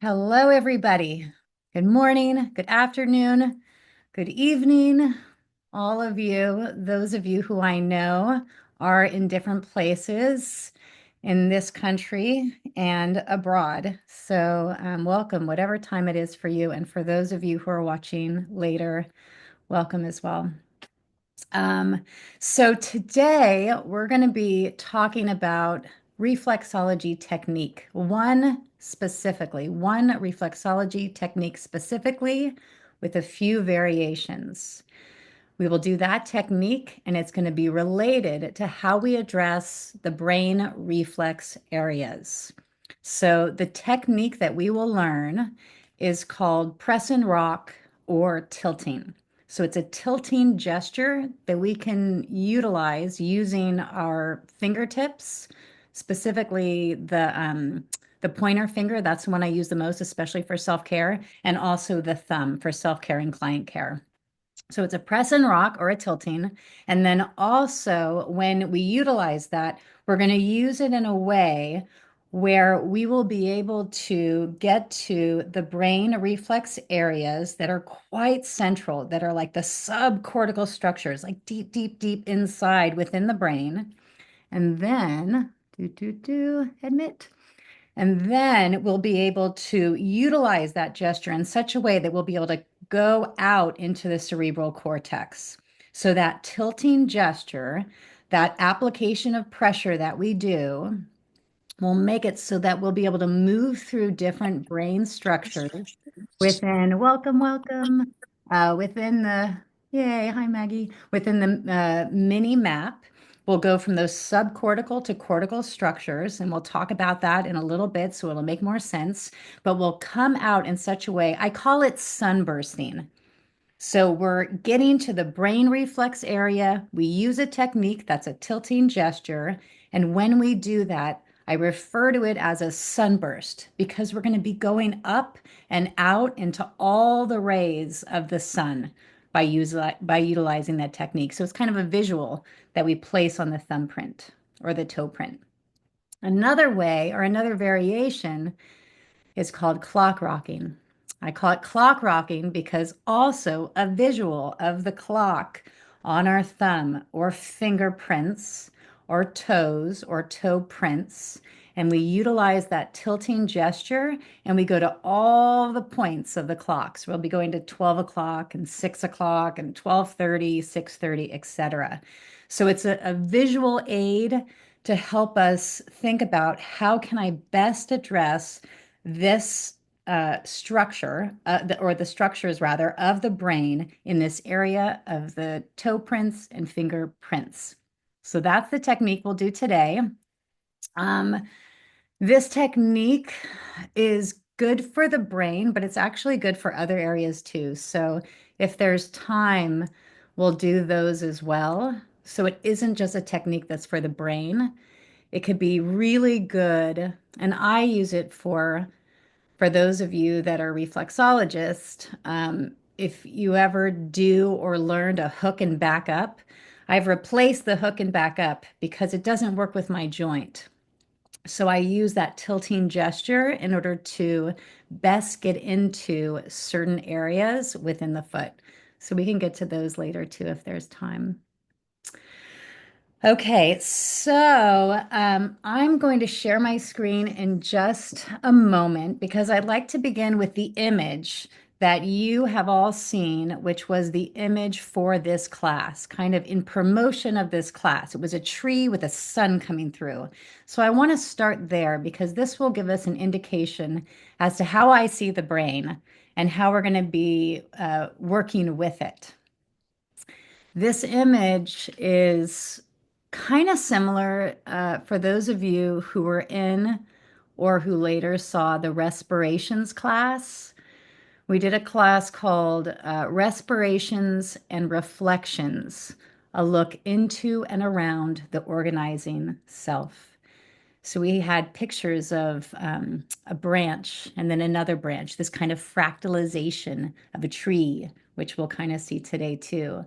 Hello, everybody. Good morning, good afternoon, good evening, all of you. Those of you who I know are in different places in this country and abroad. So, welcome, whatever time it is for you. And for those of you who are watching later, welcome as well. Um, so today we're going to be talking about reflexology technique, one reflexology technique specifically with a few variations. We will do that technique, and it's going to be related to how we address the brain reflex areas. So the technique that we will learn is called press and rock or tilting. So it's a tilting gesture that we can utilize using our fingertips, specifically the pointer finger. That's the one I use the most, especially for self-care, and also the thumb for self-care and client care. So it's a press and rock or a tilting. And then also when we utilize that, we're going to use it in a way where we will be able to get to the brain reflex areas that are quite central, that are like the subcortical structures, like deep, deep, deep inside within the brain. And then, admit. And then we'll be able to utilize that gesture in such a way that we'll be able to go out into the cerebral cortex. So that tilting gesture, that application of pressure that we do, will make it so that we'll be able to move through different brain structures within, within the, yay, hi Maggie, within the mini map. We'll go from those subcortical to cortical structures, and we'll talk about that in a little bit so it'll make more sense. But we'll come out in such a way, I call it sunbursting. So we're getting to the brain reflex area. We use a technique that's a tilting gesture. And when we do that, I refer to it as a sunburst because we're going to be going up and out into all the rays of the sun by utilizing that technique. So it's kind of a visual that we place on the thumbprint or the toe print. Another way or another variation is called clock rocking. I call it clock rocking because also a visual of the clock on our thumb or fingerprints or toes or toe prints. And we utilize that tilting gesture and we go to all the points of the clocks. We'll be going to 12 o'clock and 6 o'clock and 12:30, 6:30, etc. So it's a visual aid to help us think about how can I best address this structure, or the structures rather, of the brain in this area of the toe prints and fingerprints. So that's the technique we'll do today. Um, this technique is good for the brain, but it's actually good for other areas too. So if there's time, we'll do those as well. So it isn't just a technique that's for the brain. It could be really good, and I use it for those of you that are reflexologists, if you ever do or learn to hook and back up, I've replaced the hook and back up because it doesn't work with my joint. So I use that tilting gesture in order to best get into certain areas within the foot. So we can get to those later too if there's time. Okay, so I'm going to share my screen in just a moment because I'd like to begin with the image that you have all seen, which was the image for this class, kind of in promotion of this class. It was a tree with a sun coming through. So I want to start there because this will give us an indication as to how I see the brain and how we're going to be working with it. This image is kind of similar for those of you who were in or who later saw the respirations class. We did a class called Respirations and Reflections, a look into and around the organizing self. So we had pictures of a branch and then another branch, this kind of fractalization of a tree, which we'll kind of see today too.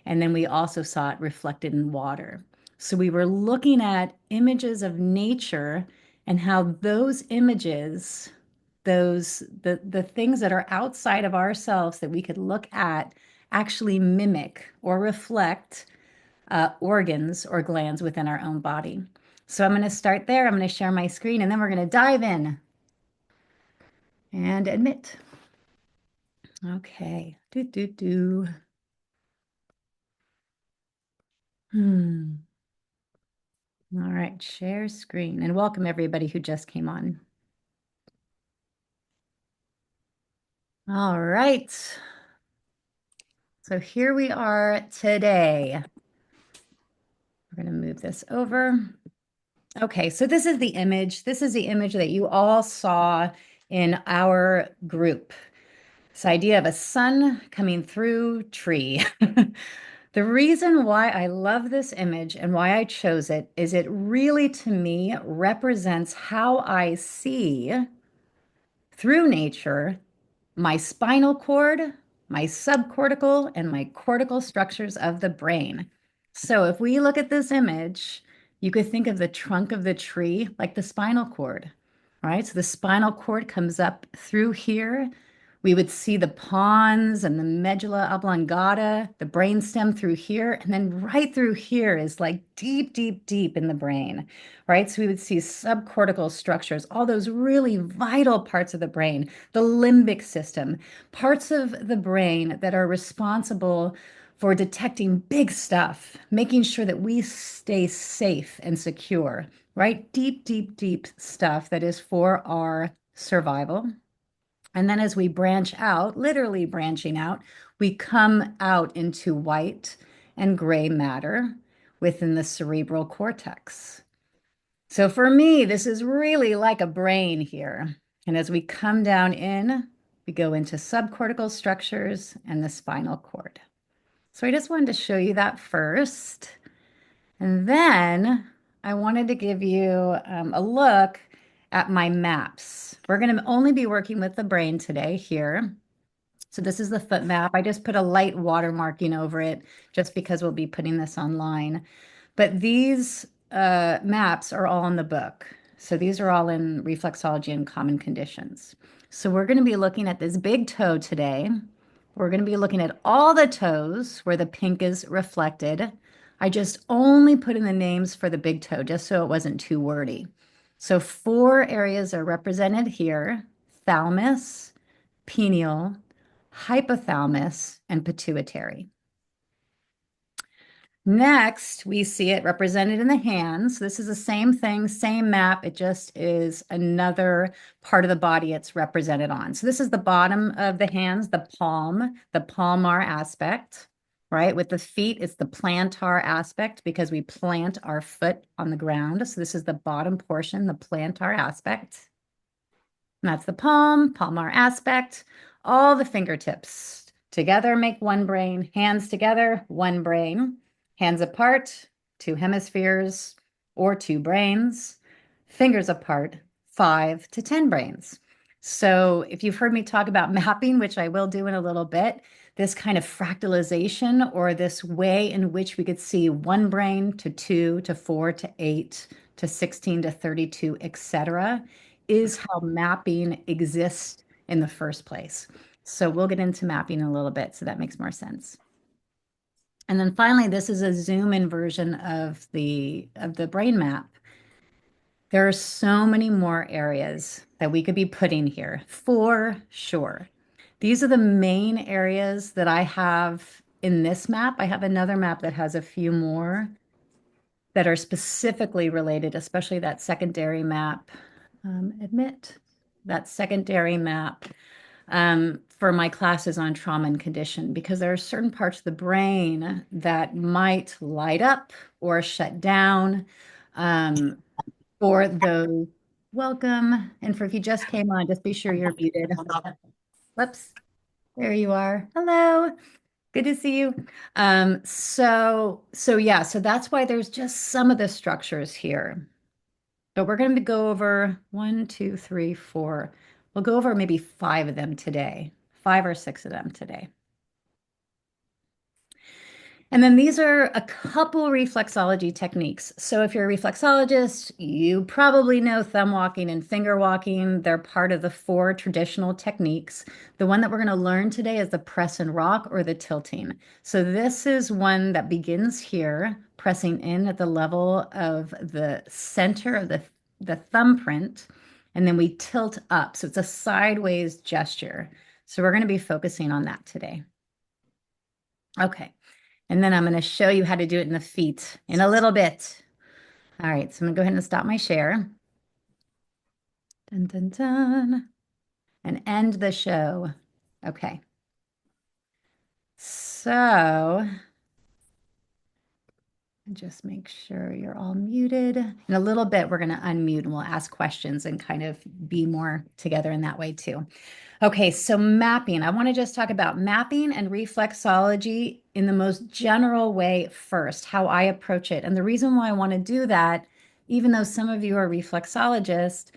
And then we also saw it reflected in water. So we were looking at images of nature and how those images, the things that are outside of ourselves that we could look at actually mimic or reflect organs or glands within our own body. So I'm going to start there. I'm going to share my screen and then we're going to dive in and admit. Okay. Do, do, do. Hmm. All right. Share screen and welcome everybody who just came on. All right. So here we are today. We're going to move this over. Okay, so this is the image. This is the image that you all saw in our group. This idea of a sun coming through tree. The reason why I love this image and why I chose it is it really, to me, represents how I see through nature my spinal cord, my subcortical, and my cortical structures of the brain. So if we look at this image, you could think of the trunk of the tree like the spinal cord, right? So the spinal cord comes up through here. We would see the pons and the medulla oblongata, the brainstem through here, and then right through here is like deep, deep, deep in the brain, right? So we would see subcortical structures, all those really vital parts of the brain, the limbic system, parts of the brain that are responsible for detecting big stuff, making sure that we stay safe and secure, right? Deep, deep, deep stuff that is for our survival. And then as we branch out, literally branching out, we come out into white and gray matter within the cerebral cortex. So for me, this is really like a brain here. And as we come down in, we go into subcortical structures and the spinal cord. So I just wanted to show you that first. And then I wanted to give you a look at my maps. We're going to only be working with the brain today here. So this is the foot map. I just put a light watermarking over it just because we'll be putting this online. But these maps are all in the book. So these are all in Reflexology and Common Conditions. So we're going to be looking at this big toe today. We're going to be looking at all the toes where the pink is reflected. I just only put in the names for the big toe just so it wasn't too wordy. So 4 areas are represented here: thalamus, pineal, hypothalamus, and pituitary. Next, we see it represented in the hands. This is the same thing, same map. It just is another part of the body it's represented on. So this is the bottom of the hands, the palm, the palmar aspect, right? With the feet, it's the plantar aspect because we plant our foot on the ground. So this is the bottom portion, the plantar aspect. And that's the palm, palmar aspect, all the fingertips together make one brain, hands together, one brain, hands apart, 2 hemispheres or 2 brains, fingers apart, 5 to 10 brains. So if you've heard me talk about mapping, which I will do in a little bit, this kind of fractalization or this way in which we could see 1 brain to 2 to 4 to 8 to 16 to 32, etc., is how mapping exists in the first place. So we'll get into mapping in a little bit, so that makes more sense. And then finally, this is a zoom in version of the brain map. There are so many more areas that we could be putting here for sure. These are the main areas that I have in this map. I have another map that has a few more that are specifically related, especially that secondary map. Admit that secondary map for my classes on trauma and condition, because there are certain parts of the brain that might light up or shut down for those. Welcome. And for if you just came on, just be sure you're muted. Whoops, there you are. Hello. Good to see you. So yeah, so that's why there's just some of the structures here. But we're going to go over 1, 2, 3, 4. We'll go over maybe 5 of them today, 5 or 6 of them today. And then these are a couple reflexology techniques. So if you're a reflexologist, you probably know thumb walking and finger walking. They're part of the four traditional techniques. The one that we're going to learn today is the press and rock or the tilting. So this is one that begins here, pressing in at the level of the center of the thumbprint, and then we tilt up. So it's a sideways gesture. So we're going to be focusing on that today. Okay. And then I'm going to show you how to do it in the feet in a little bit. All right, so I'm going to go ahead and stop my share. Dun, dun, dun. And end the show. Okay. So just make sure you're all muted. In a little bit, we're going to unmute and we'll ask questions and kind of be more together in that way too. Okay, so mapping. I want to just talk about mapping and reflexology in the most general way first, how I approach it. And the reason why I want to do that, even though some of you are reflexologists,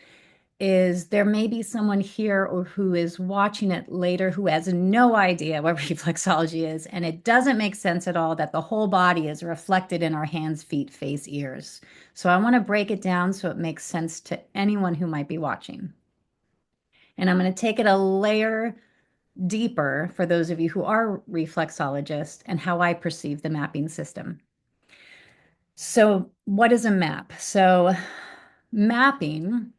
is there may be someone here or who is watching it later who has no idea what reflexology is, and it doesn't make sense at all that the whole body is reflected in our hands, feet, face, ears. So I want to break it down so it makes sense to anyone who might be watching. And I'm going to take it a layer deeper for those of you who are reflexologists and how I perceive the mapping system. So, what is a map? So, mapping,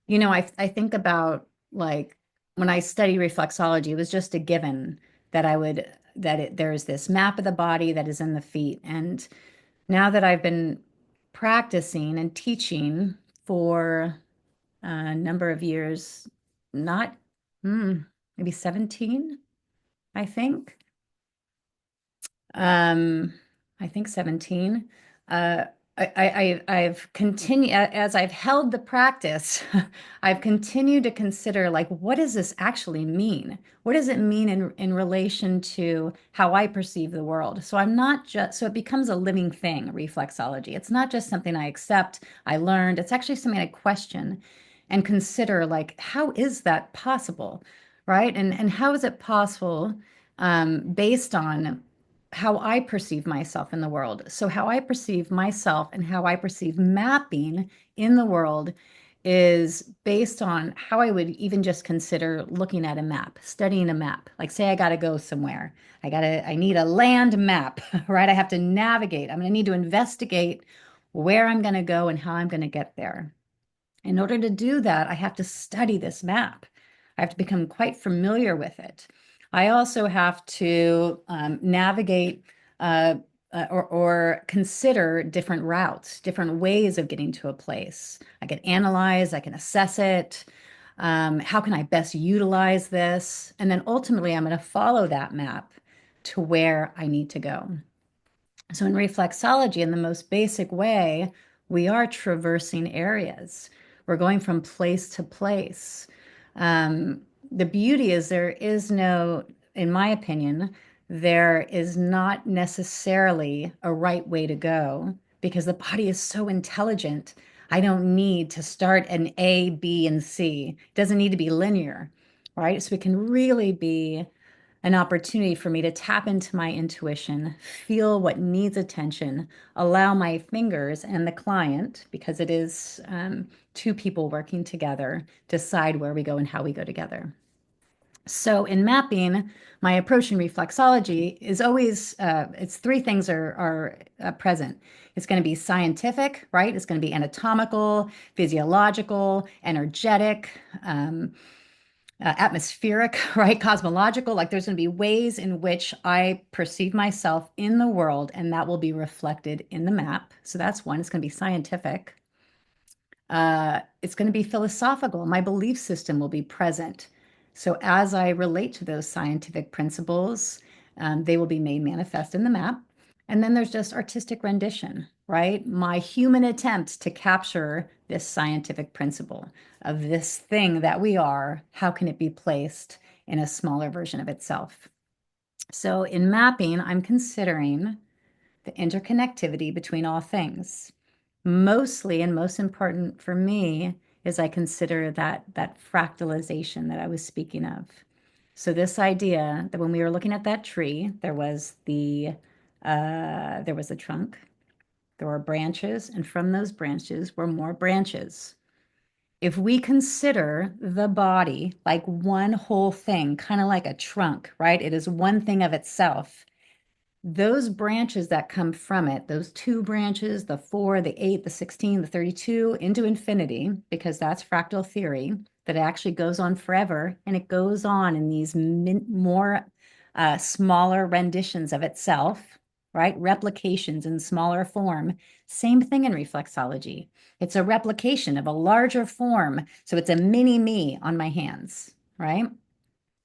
I think about like when I study reflexology, it was just a given that there's this map of the body that is in the feet. And now that I've been practicing and teaching for a number of years, not maybe 17, I think. Um, I think 17. Uh, I've continued as I've held the practice, I've continued to consider like, what does this actually mean? What does it mean in relation to how I perceive the world? So I'm not just, so it becomes a living thing, reflexology. It's not just something I accept, I learned. It's actually something I question and consider like, how is that possible? Right? And how is it possible based on how I perceive myself in the world. So, how I perceive myself and how I perceive mapping in the world is based on how I would even just consider looking at a map, studying a map. Like, say, I got to go somewhere. I need a land map, right? I have to navigate. I'm going to need to investigate where I'm going to go and how I'm going to get there. In order to do that, I have to study this map. I have to become quite familiar with it. I also have to navigate or consider different routes, different ways of getting to a place. I can analyze, I can assess it. How can I best utilize this? And then ultimately, I'm going to follow that map to where I need to go. So in reflexology, in the most basic way, we are traversing areas. We're going from place to place. The beauty is there is no, in my opinion, there is not necessarily a right way to go because the body is so intelligent. I don't need to start an A, B, and C. It doesn't need to be linear, right? So it can really be an opportunity for me to tap into my intuition, feel what needs attention, allow my fingers and the client, because it is two people working together, decide where we go and how we go together. So in mapping, my approach in reflexology is always, it's three things are present. It's going to be scientific, right? It's going to be anatomical, physiological, energetic, atmospheric, right? Cosmological. Like there's going to be ways in which I perceive myself in the world, and that will be reflected in the map. So that's one. It's going to be scientific. It's going to be philosophical. My belief system will be present. So as I relate to those scientific principles, they will be made manifest in the map. And then there's just artistic rendition, right? My human attempt to capture this scientific principle of this thing that we are, how can it be placed in a smaller version of itself? So in mapping, I'm considering the interconnectivity between all things. Mostly and most important for me is I consider that fractalization that I was speaking of. So this idea that when we were looking at that tree, there was the There was a trunk, there were branches, and from those branches were more branches. If we consider the body like one whole thing, kind of like a trunk, right? It is one thing of itself. Those branches that come from it, those two branches, the 4, the 8, the 16, the 32, into infinity, because that's fractal theory, that it actually goes on forever and it goes on in these more smaller renditions of itself, right? Replications in smaller form. Same thing in reflexology. It's a replication of a larger form. So it's a mini me on my hands, right?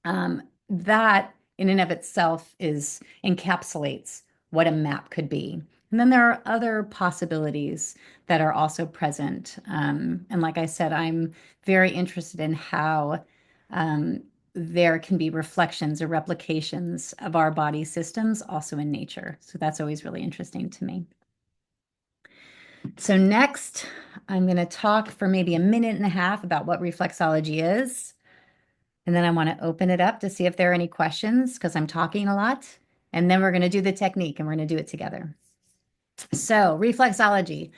That in and of itself is encapsulates what a map could be. And then there are other possibilities that are also present. And like I said, I'm very interested in how there can be reflections or replications of our body systems also in nature. So that's always really interesting to me. So next, I'm going to talk for maybe a minute and a half about what reflexology is. And then I want to open it up to see if there are any questions because I'm talking a lot. And then we're going to do the technique and we're going to do it together. So, reflexology.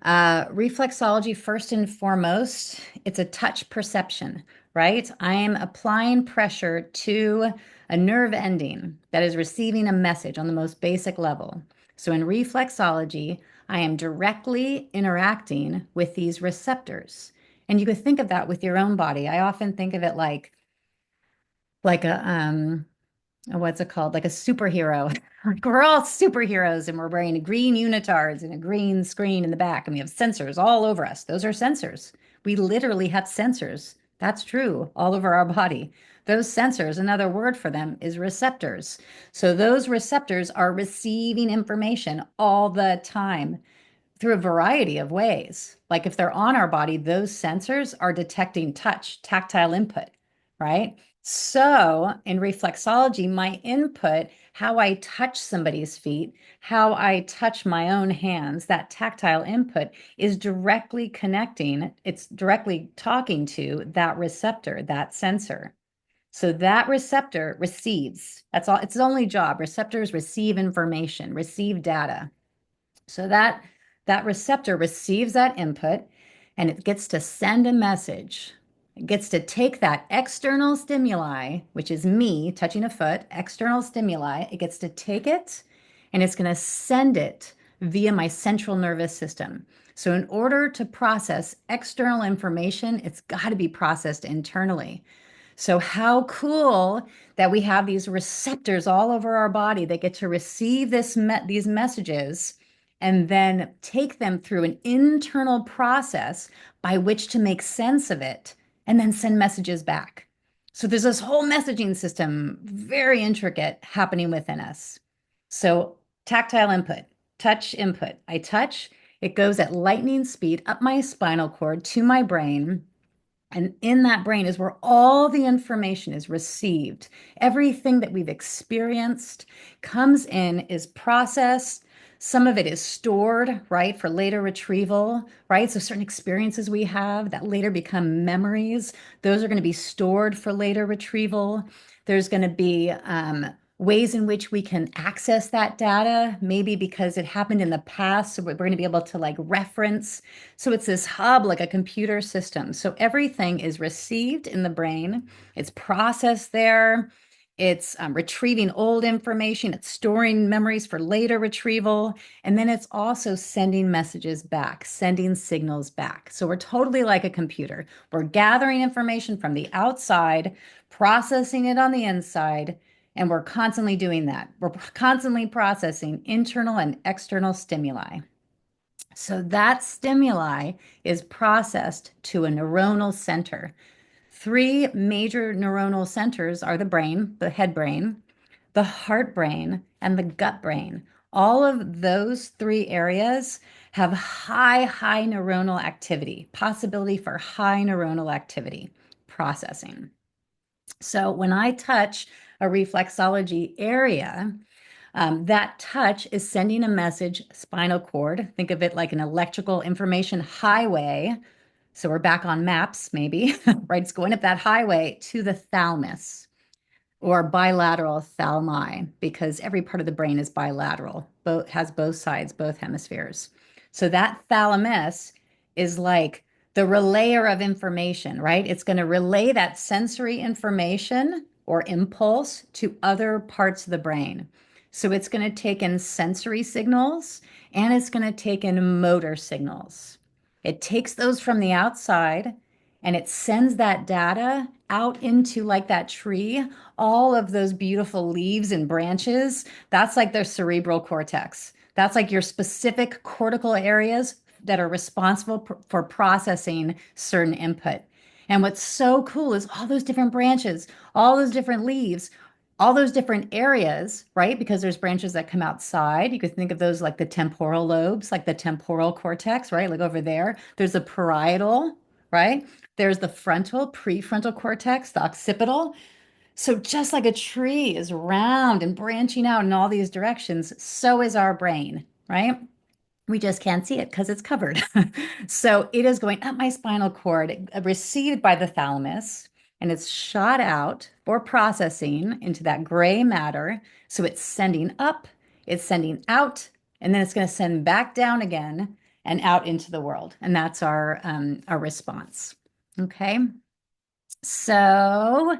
Reflexology, first and foremost, it's a touch perception, right? I am applying pressure to a nerve ending that is receiving a message on the most basic level. So, in reflexology, I am directly interacting with these receptors. And you could think of that with your own body. I often think of it like a what's it called? Like a superhero. Like we're all superheroes and we're wearing green unitards and a green screen in the back and we have sensors all over us. Those are sensors. We literally have sensors. That's true all over our body. Those sensors, another word for them is receptors. So those receptors are receiving information all the time through a variety of ways. Like if they're on our body, those sensors are detecting touch, tactile input, right? So in reflexology, my input, how I touch somebody's feet, how I touch my own hands, that tactile input is directly connecting, it's directly talking to that receptor, that sensor. So that receptor receives, that's all, it's its only job. Receptors receive information, receive data. So that receptor receives that input and it gets to send a message. It gets to take that external stimuli, which is me touching a foot, external stimuli. It gets to take it and it's going to send it via my central nervous system. So, in order to process external information, it's got to be processed internally. So, how cool that we have these receptors all over our body that get to receive these messages and then take them through an internal process by which to make sense of it and then send messages back. So, there's this whole messaging system, very intricate, happening within us. So, tactile input, touch input. I touch, it goes at lightning speed up my spinal cord to my brain. And in that brain is where all the information is received. Everything that we've experienced comes in, is processed. Some of it is stored, right, for later retrieval, right? So certain experiences we have that later become memories, those are going to be stored for later retrieval. There's going to be ways in which we can access that data, maybe because it happened in the past. So we're going to be able to like reference. So it's this hub, like a computer system. So everything is received in the brain, it's processed there. It's retrieving old information, it's storing memories for later retrieval, and then it's also sending messages back, sending signals back. So we're totally like a computer. We're gathering information from the outside, processing it on the inside, and we're constantly doing that. We're constantly processing internal and external stimuli. So that stimuli is processed to a neuronal center. Three major neuronal centers are the brain, the head brain, the heart brain, and the gut brain. All of those three areas have high neuronal activity, possibility for high neuronal activity processing. So when I touch a reflexology area, that touch is sending a message, spinal cord. Think of it like an electrical information highway. So we're back on maps, maybe, right? It's going up that highway to the thalamus. or bilateral thalami, because every part of the brain is bilateral, both has both sides, both hemispheres. So that thalamus is like the relayer of information, right? It's going to relay that sensory information or impulse to other parts of the brain. So it's going to take in sensory signals and it's going to take in motor signals. It takes those from the outside and it sends that data out into like that tree, all of those beautiful leaves and branches. That's like their cerebral cortex. That's like your specific cortical areas that are responsible for processing certain input. And what's so cool is all those different branches, all those different leaves, all those different areas, right? Because there's branches that come outside. You could think of those like the temporal lobes, like the temporal cortex, right? Like over there. There's the parietal, right? There's the frontal, prefrontal cortex, the occipital. So just like a tree is round and branching out in all these directions, so is our brain, right? We just can't see it because it's covered. So it is going up my spinal cord, received by the thalamus, and it's shot out for processing into that gray matter. So it's sending up, it's sending out, and then it's going to send back down again and out into the world. And that's our response. Okay. So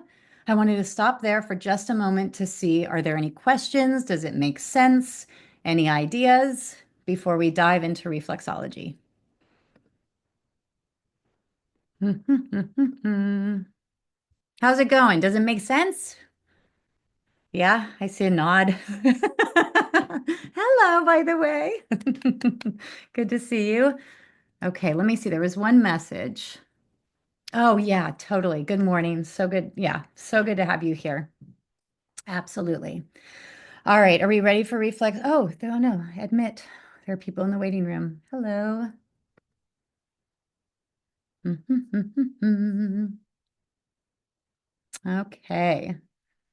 I wanted to stop there for just a moment to see, are there any questions? Does it make sense? Any ideas before we dive into reflexology? How's it going? Does it make sense? Yeah, I see a nod. Hello, by the way. Good to see you. Okay, let me see. There was one message. Oh, yeah, totally. Good morning. So good. Yeah, so good to have you here. Absolutely. All right, are we ready for reflex? Oh, no, admit there are people in the waiting room. Hello. Okay,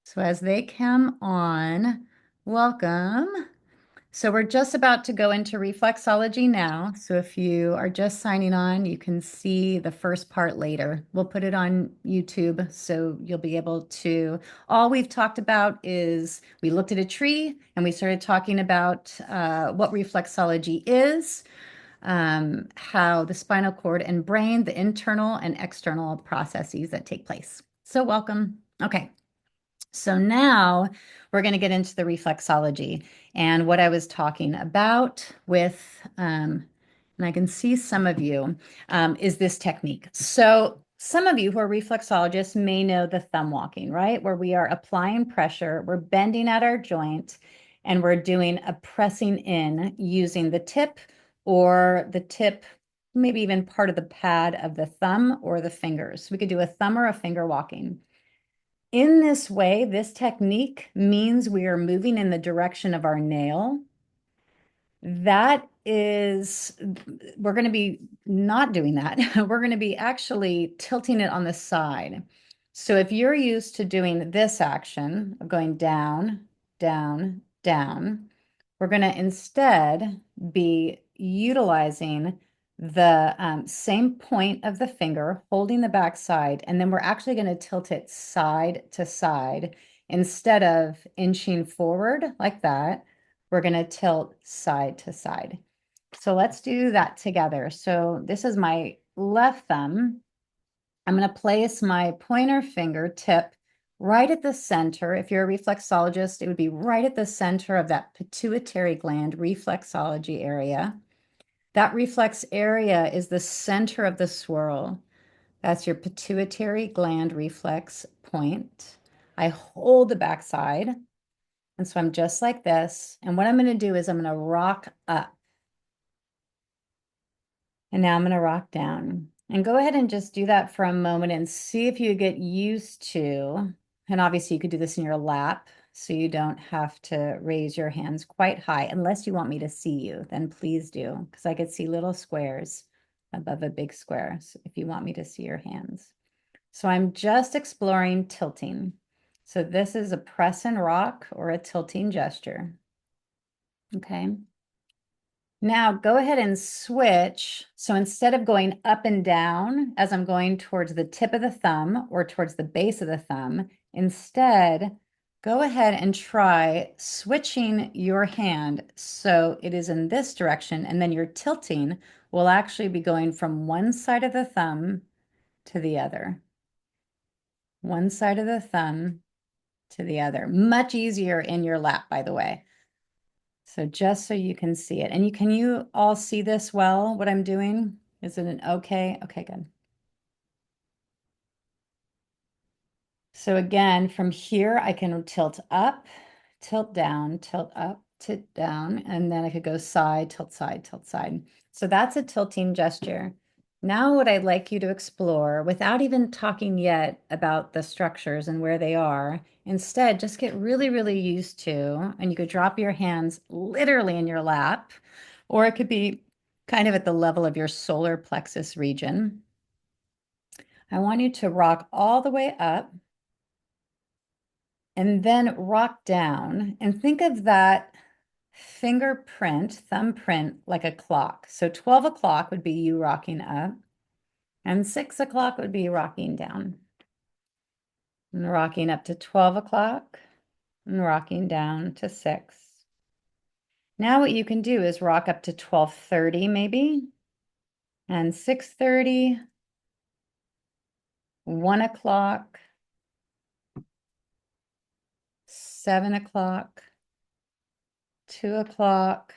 so as they come on, welcome. So we're just about to go into reflexology now. So if you are just signing on, you can see the first part later. We'll put it on YouTube so you'll be able to. All we've talked about is we looked at a tree and we started talking about what reflexology is, how the spinal cord and brain, the internal and external processes that take place. So welcome. Okay. So now we're going to get into the reflexology and what I was talking about with, and I can see some of you, is this technique. So some of you who are reflexologists may know the thumb walking, right? Where we are applying pressure, we're bending at our joint, and we're doing a pressing in using the tip or the tip, maybe even part of the pad of the thumb or the fingers. We could do a thumb or a finger walking. In this way, this technique means we are moving in the direction of our nail. That is, we're going to be not doing that. We're going to be actually tilting it on the side. So if you're used to doing this action of going down, down, down, we're going to instead be utilizing the same point of the finger, holding the back side, and then we're actually going to tilt it side to side instead of inching forward like that. We're going to tilt side to side. So let's do that together. So this is my left thumb. I'm going to place my pointer finger tip right at the center. If you're a reflexologist, it would be right at the center of that pituitary gland reflexology area. That reflex area is the center of the swirl. That's your pituitary gland reflex point. I hold the backside. And so I'm just like this. And what I'm going to do is I'm going to rock up. And now I'm going to rock down. And go ahead and just do that for a moment and see if you get used to, and obviously you could do this in your lap so you don't have to raise your hands quite high unless you want me to see you, then please do, because I could see little squares above a big square so if you want me to see your hands. So I'm just exploring tilting. So this is a press and rock or a tilting gesture. Okay. Now go ahead and switch. So instead of going up and down as I'm going towards the tip of the thumb or towards the base of the thumb, instead go ahead and try switching your hand so it is in this direction, and then your tilting will actually be going from one side of the thumb to the other. One side of the thumb to the other. Much easier in your lap, by the way. So just so you can see it. And can you all see this well, what I'm doing? Is it an okay? Okay, good. So again, from here, I can tilt up, tilt down, tilt up, tilt down, and then I could go side, tilt side, tilt side. So that's a tilting gesture. Now what I'd like you to explore, without even talking yet about the structures and where they are, instead just get really, really used to, and you could drop your hands literally in your lap, or it could be kind of at the level of your solar plexus region. I want you to rock all the way up and then rock down and think of that fingerprint, thumbprint, like a clock. So 12 o'clock would be you rocking up, and 6 o'clock would be rocking down. And rocking up to 12 o'clock and rocking down to 6. Now what you can do is rock up to 12:30 maybe, and 6:30, 1 o'clock, 7 o'clock, 2 o'clock.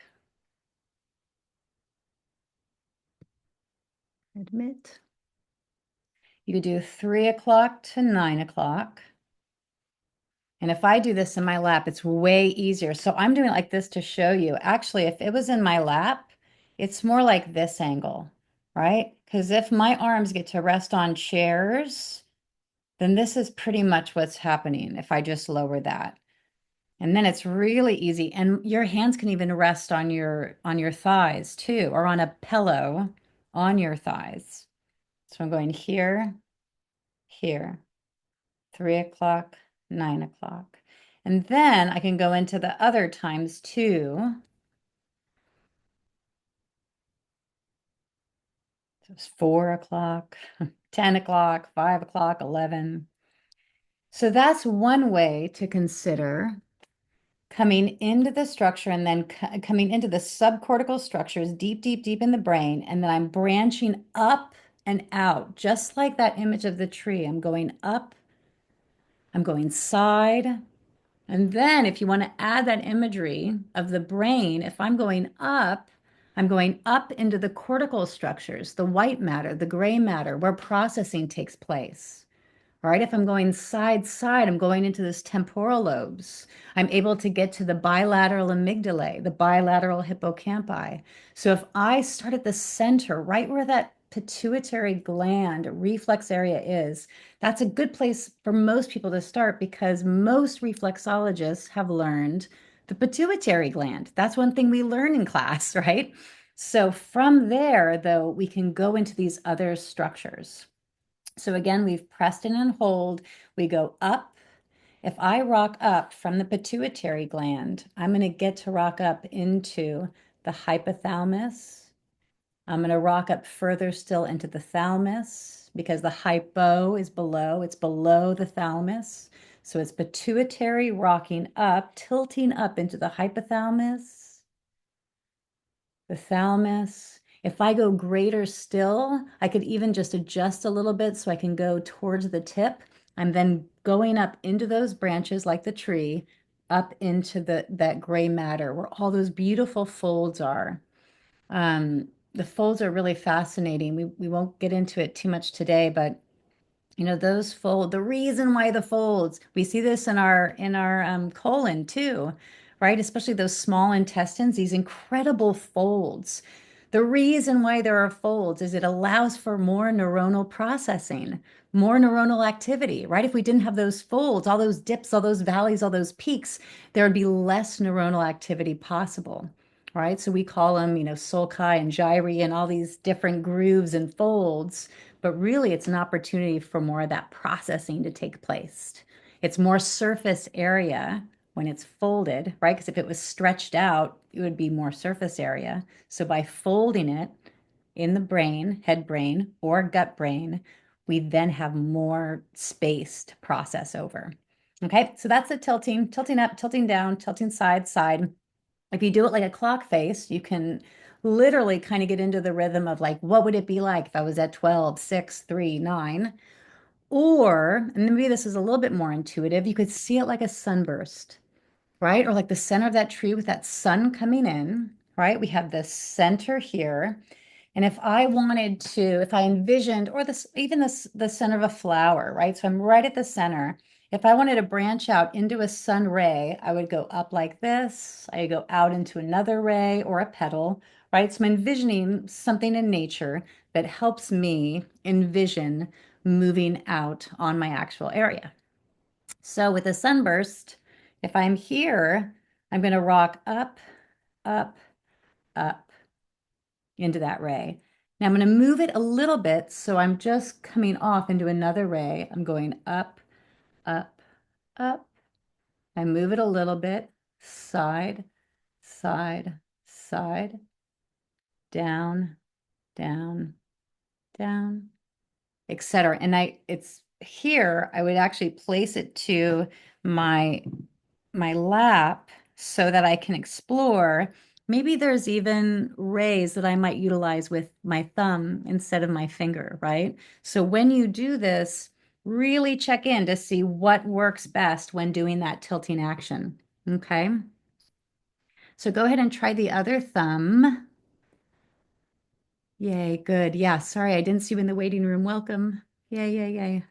Admit. You could do 3 o'clock to 9 o'clock. And if I do this in my lap, it's way easier. So I'm doing it like this to show you. Actually, if it was in my lap, it's more like this angle, right? Because if my arms get to rest on chairs, then this is pretty much what's happening if I just lower that. And then it's really easy. And your hands can even rest on your thighs too, or on a pillow on your thighs. So I'm going here, here, 3 o'clock, 9 o'clock. And then I can go into the other times too. So it's 4 o'clock, 10 o'clock, 5 o'clock, 11. So that's one way to consider coming into the structure and then coming into the subcortical structures deep, deep, deep in the brain. And then I'm branching up and out, just like that image of the tree. I'm going up, I'm going side. And then if you want to add that imagery of the brain, if I'm going up into the cortical structures, the white matter, the gray matter, where processing takes place. Right? If I'm going side side, I'm going into this temporal lobes. I'm able to get to the bilateral amygdalae, the bilateral hippocampi. So if I start at the center, right where that pituitary gland reflex area is, that's a good place for most people to start because most reflexologists have learned the pituitary gland. That's one thing we learn in class, right? So from there, though, we can go into these other structures. So again, we've pressed in and hold. We go up. If I rock up from the pituitary gland, I'm going to get to rock up into the hypothalamus. I'm going to rock up further still into the thalamus because the hypo is below. It's below the thalamus. So it's pituitary rocking up, tilting up into the hypothalamus, the thalamus. If I go greater still, I could even just adjust a little bit so I can go towards the tip. I'm then going up into those branches like the tree, up into that gray matter where all those beautiful folds are. The folds are really fascinating. We won't get into it too much today, but you know, those fold, the reason why the folds, we see this in our colon too, right? Especially those small intestines, these incredible folds. The reason why there are folds is it allows for more neuronal processing, more neuronal activity, right? If we didn't have those folds, all those dips, all those valleys, all those peaks, there would be less neuronal activity possible, right? So we call them, you know, sulci and gyri and all these different grooves and folds, but really it's an opportunity for more of that processing to take place. It's more surface area when it's folded, right? Because if it was stretched out, it would be more surface area. So by folding it in the brain, head brain or gut brain, we then have more space to process over. Okay, so that's the tilting, tilting up, tilting down, tilting side, side. If you do it like a clock face, you can literally kind of get into the rhythm of like, what would it be like if I was at 12, 6, 3, 9? Or, and maybe this is a little bit more intuitive, you could see it like a sunburst, right? Or like the center of that tree with that sun coming in, right? We have the center here. And if I wanted to, if I envisioned, or this, even this, the center of a flower, right? So I'm right at the center. If I wanted to branch out into a sun ray, I would go up like this. I go out into another ray or a petal, right? So I'm envisioning something in nature that helps me envision moving out on my actual area. So with a sunburst, if I'm here, I'm going to rock up, up, up into that ray. Now I'm going to move it a little bit, so I'm just coming off into another ray. I'm going up, up, up. I move it a little bit, side, side, side, down, down, down, etc. And it's here, I would actually place it to my lap so that I can explore. Maybe there's even rays that I might utilize with my thumb instead of my finger, right? So when you do this, really check in to see what works best when doing that tilting action. Okay. So go ahead and try the other thumb. Yay, good. Yeah, sorry, I didn't see you in the waiting room. Welcome. Yay, yay, yay.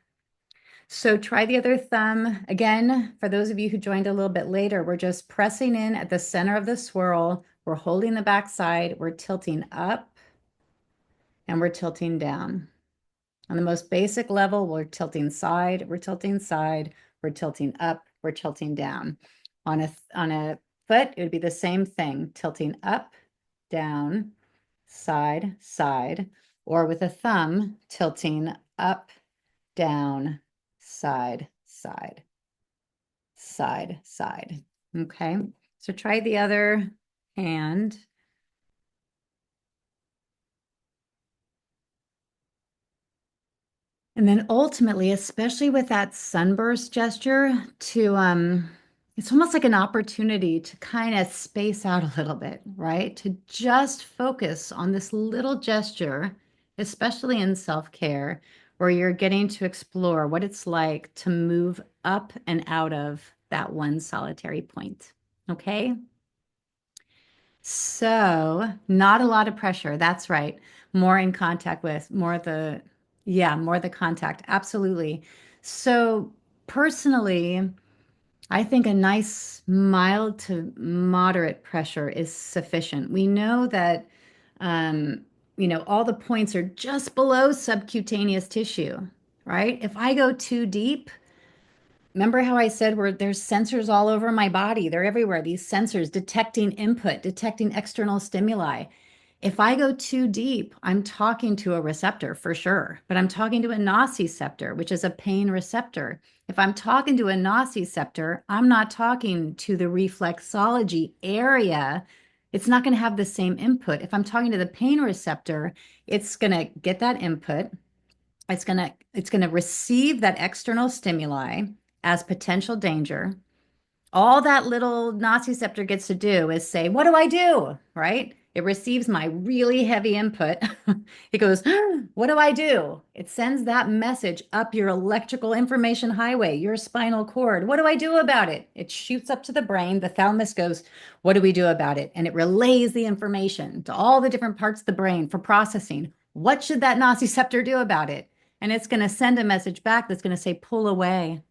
So try the other thumb. Again, for those of you who joined a little bit later, we're just pressing in at the center of the swirl. We're holding the back side. We're tilting up and we're tilting down. On the most basic level, we're tilting side, we're tilting side, we're tilting up, we're tilting down. On a foot, it would be the same thing, tilting up, down, side, side, or with a thumb, tilting up, down, side, side, side, side. Okay, so try the other hand. And then ultimately, especially with that sunburst gesture, it's almost like an opportunity to kind of space out a little bit, right? To just focus on this little gesture, especially in self-care, where you're getting to explore what it's like to move up and out of that one solitary point. Okay? So, not a lot of pressure. That's right. More in contact with, more the, yeah, more the contact. Absolutely. So, personally, I think a nice mild to moderate pressure is sufficient. We know that, um, all the points are just below subcutaneous tissue, right? If I go too deep, remember how I said where there's sensors all over my body? They're everywhere. These sensors detecting input, detecting external stimuli. If I go too deep, I'm talking to a receptor for sure, but I'm talking to a nociceptor, which is a pain receptor. If I'm talking to a nociceptor, I'm not talking to the reflexology area. It's not going to have the same input. If I'm talking to the pain receptor, it's going to get that input. It's going to receive that external stimuli as potential danger. All that little nociceptor gets to do is say, what do I do? Right? It receives my really heavy input. It goes, what do I do? It sends that message up your electrical information highway, your spinal cord. What do I do about it? It shoots up to the brain. The thalamus goes, what do we do about it? And it relays the information to all the different parts of the brain for processing. What should that nociceptor do about it? And it's going to send a message back that's going to say, pull away.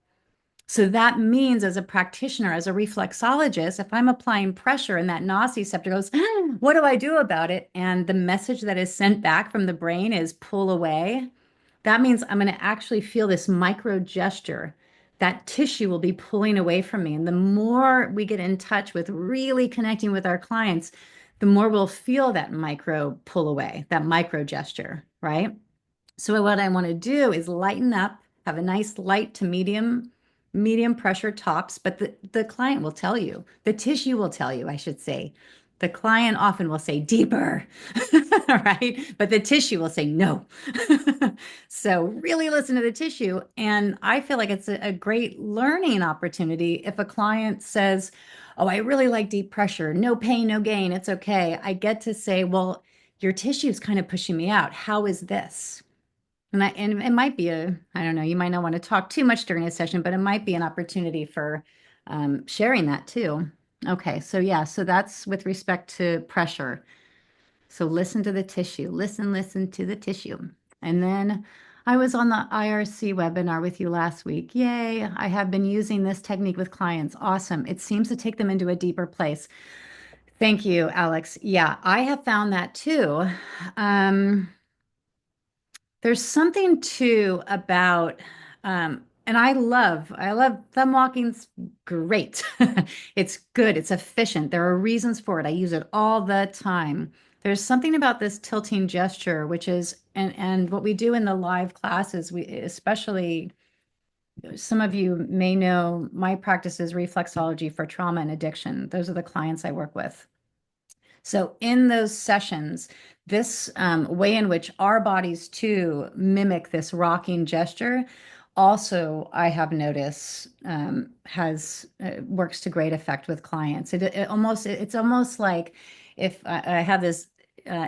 So that means as a practitioner, as a reflexologist, if I'm applying pressure and that nociceptor goes, what do I do about it? And the message that is sent back from the brain is pull away. That means I'm going to actually feel this micro gesture. That tissue will be pulling away from me. And the more we get in touch with really connecting with our clients, the more we'll feel that micro pull away, that micro gesture, right? So what I want to do is lighten up, have a nice light to medium pressure tops, but the client will tell you, the tissue will tell you, I should say, The client often will say deeper, right? But the tissue will say no. So really listen to the tissue. And I feel like it's a great learning opportunity if a client says, oh, I really like deep pressure, no pain, no gain, it's okay. I get to say, well, your tissue is kind of pushing me out. How is this? And it might be I don't know, you might not want to talk too much during a session, but it might be an opportunity for sharing that too. Okay, so yeah, so that's with respect to pressure. So listen to the tissue, listen to the tissue. And then I was on the IRC webinar with you last week. Yay, I have been using this technique with clients. Awesome. It seems to take them into a deeper place. Thank you, Alex. Yeah, I have found that too. Um, there's something too about, and I love thumb walking's great. It's good. It's efficient. There are reasons for it. I use it all the time. There's something about this tilting gesture, which is, and what we do in the live classes, we especially some of you may know my practice is reflexology for trauma and addiction. Those are the clients I work with. So in those sessions, this way in which our bodies too mimic this rocking gesture, also I have noticed has works to great effect with clients. It's almost like if I have this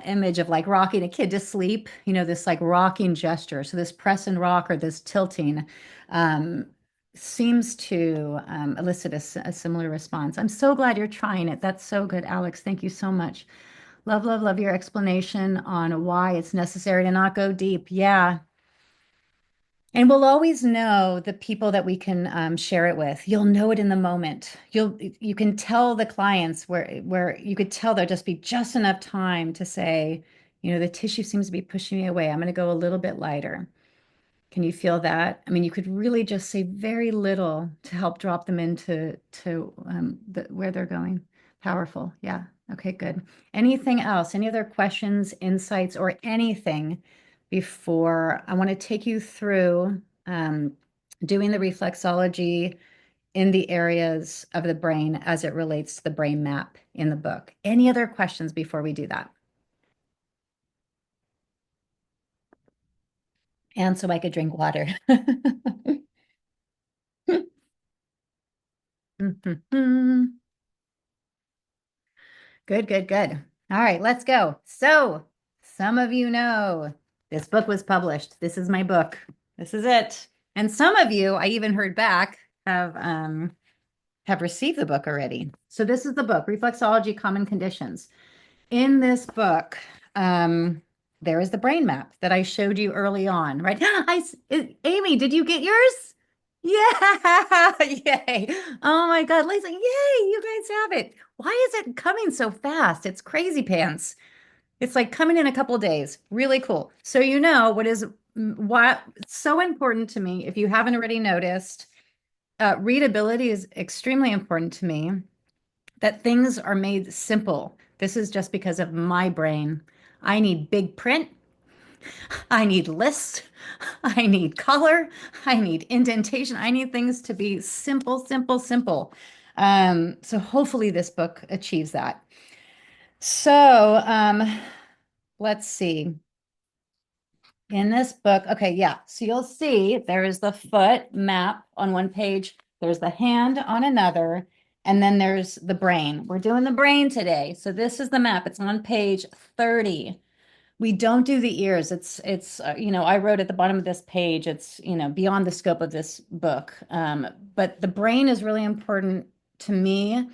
image of like rocking a kid to sleep, this like rocking gesture. So this press and rock or this tilting. Um, Seems to elicit a similar response. I'm so glad you're trying it. That's so good, Alex. Thank you so much. Love, love, love your explanation on why it's necessary to not go deep. Yeah. And we'll always know the people that we can share it with. You'll know it in the moment. You can tell the clients where you could tell there'll just be just enough time to say, the tissue seems to be pushing me away. I'm going to go a little bit lighter. Can you feel that? I mean, you could really just say very little to help drop them into where they're going. Powerful. Yeah. Okay, good. Anything else? Any other questions, insights, or anything before I want to take you through doing the reflexology in the areas of the brain as it relates to the brain map in the book? Any other questions before we do that? And so I could drink water. Good, good, good. All right, let's go. So, some of you know this book was published. This is my book. This is it. And some of you, I even heard back, have received the book already. So this is the book, Reflexology Common Conditions. In this book, there is the brain map that I showed you early on, right? Amy, did you get yours? Yeah, yay. Oh my God, Lisa, yay, you guys have it. Why is it coming so fast? It's crazy pants. It's like coming in a couple of days. Really cool. So what so important to me, if you haven't already noticed, readability is extremely important to me, that things are made simple. This is just because of my brain. I need big print. I need lists. I need color. I need indentation. I need things to be simple, simple, simple. So hopefully this book achieves that. So let's see. In this book, okay, yeah. So you'll see there is the foot map on one page. There's the hand on another. And then there's the brain. We're doing the brain today. So this is the map. It's on page 30. We don't do the ears. I wrote at the bottom of this page, it's, beyond the scope of this book. But the brain is really important to me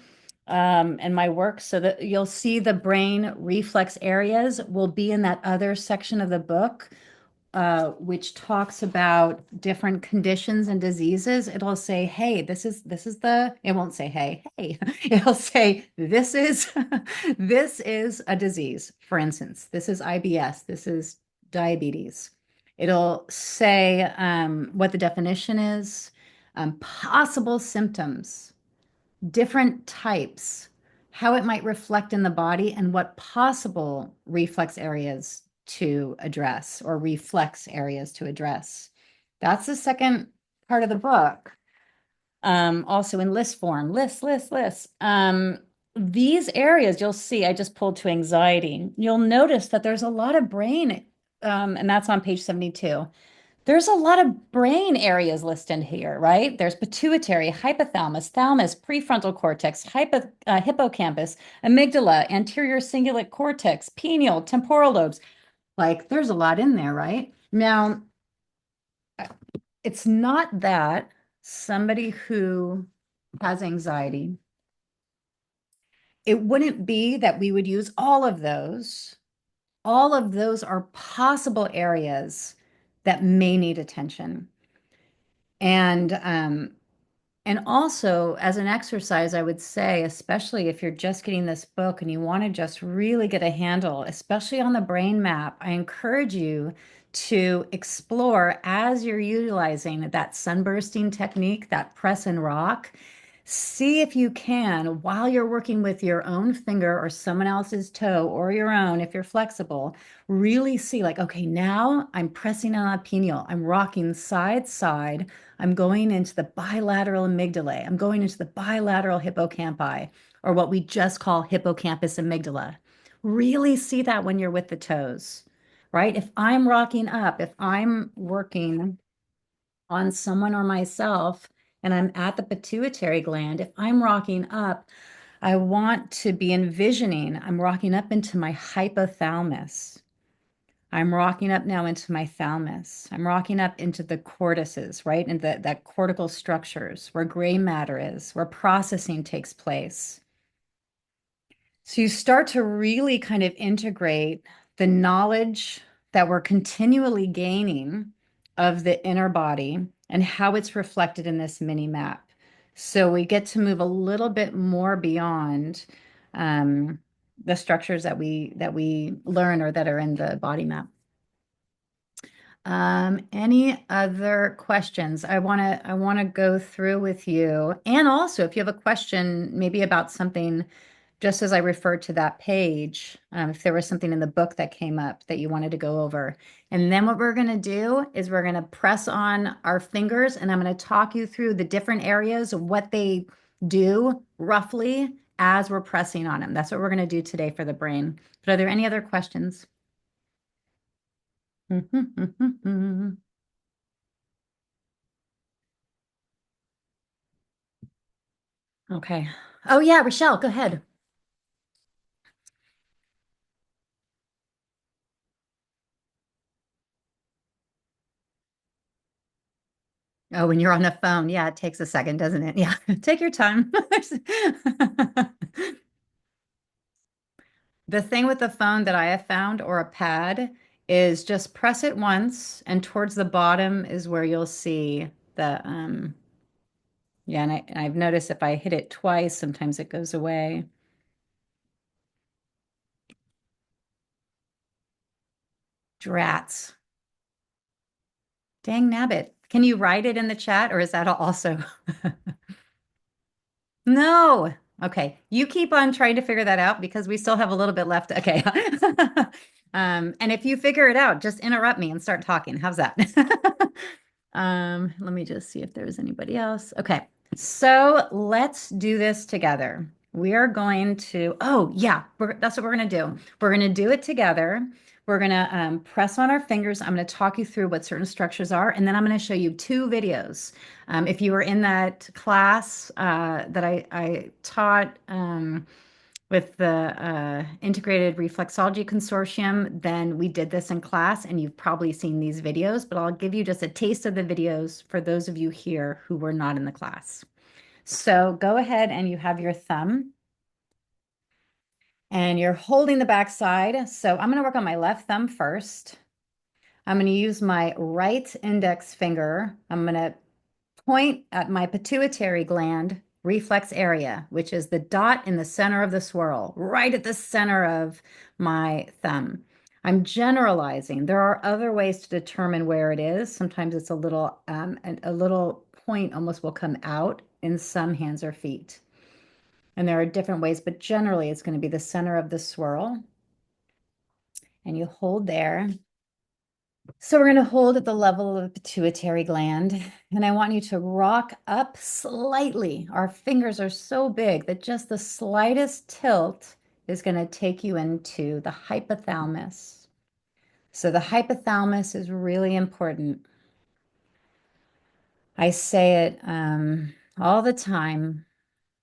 and my work. So that you'll see the brain reflex areas will be in that other section of the book which talks about different conditions and diseases. It'll say, hey, it won't say, hey, it'll say, this is a disease. For instance, this is IBS, this is diabetes. It'll say what the definition is, possible symptoms, different types, how it might reflect in the body, and what possible reflex areas to address or reflex areas to address. That's the second part of the book. Also in list form, list. these areas, you'll see, I just pulled to anxiety. You'll notice that there's a lot of brain, and that's on page 72. There's a lot of brain areas listed here, right? There's pituitary, hypothalamus, thalamus, prefrontal cortex, hippocampus, amygdala, anterior cingulate cortex, pineal, temporal lobes. Like there's a lot in there, right? Now, it's not that somebody who has anxiety, it wouldn't be that we would use all of those. All of those are possible areas that may need attention. And and also, as an exercise, I would say, especially if you're just getting this book and you want to just really get a handle, especially on the brain map, I encourage you to explore as you're utilizing that sunbursting technique, that press and rock. See if you can, while you're working with your own finger or someone else's toe or your own, if you're flexible, really see like, okay, now I'm pressing on a pineal. I'm rocking side side. I'm going into the bilateral amygdala. I'm going into the bilateral hippocampi, or what we just call hippocampus amygdala. Really see that when you're with the toes, right? If I'm rocking up, if I'm working on someone or myself, and I'm at the pituitary gland, if I'm rocking up, I want to be envisioning I'm rocking up into my hypothalamus. I'm rocking up now into my thalamus. I'm rocking up into the cortices, right? And that cortical structures where gray matter is, where processing takes place. So you start to really kind of integrate the knowledge that we're continually gaining of the inner body and how it's reflected in this mini map. So we get to move a little bit more beyond um, the structures that we learn or that are in the body map. Any other questions? I want to go through with you. And also, if you have a question, maybe about something, just as I referred to that page, if there was something in the book that came up that you wanted to go over. And then what we're going to do is we're going to press on our fingers, and I'm going to talk you through the different areas of what they do roughly as we're pressing on them. That's what we're going to do today for the brain. But are there any other questions? Okay. Oh yeah, Rochelle, go ahead. Oh, when you're on the phone, yeah, it takes a second, doesn't it? Yeah, take your time. The thing with the phone that I have found or a pad is just press it once, and towards the bottom is where you'll see the yeah, and I've noticed if I hit it twice, sometimes it goes away. Drats. Dang nabbit. Can you write it in the chat or is that also? No. Okay. You keep on trying to figure that out because we still have a little bit left. Okay. And if you figure it out, just interrupt me and start talking. How's that? Let me just see if there's anybody else. Okay. So let's do this together. We are going to, oh yeah, that's what we're going to do. We're going to do it together. We're going to press on our fingers. I'm going to talk you through what certain structures are, and then I'm going to show you two videos. If you were in that class that I taught with the Integrated Reflexology Consortium, then we did this in class, and you've probably seen these videos, but I'll give you just a taste of the videos for those of you here who were not in the class. So go ahead and you have your thumb and you're holding the back side. So I'm going to work on my left thumb first. I'm going to use my right index finger. I'm going to point at my pituitary gland reflex area, which is the dot in the center of the swirl, right at the center of my thumb. I'm generalizing. There are other ways to determine where it is. Sometimes it's a little point almost will come out in some hands or feet. And there are different ways, but generally it's going to be the center of the swirl. And you hold there. So we're going to hold at the level of the pituitary gland, and I want you to rock up slightly. Our fingers are so big that just the slightest tilt is going to take you into the hypothalamus. So the hypothalamus is really important. I say it all the time.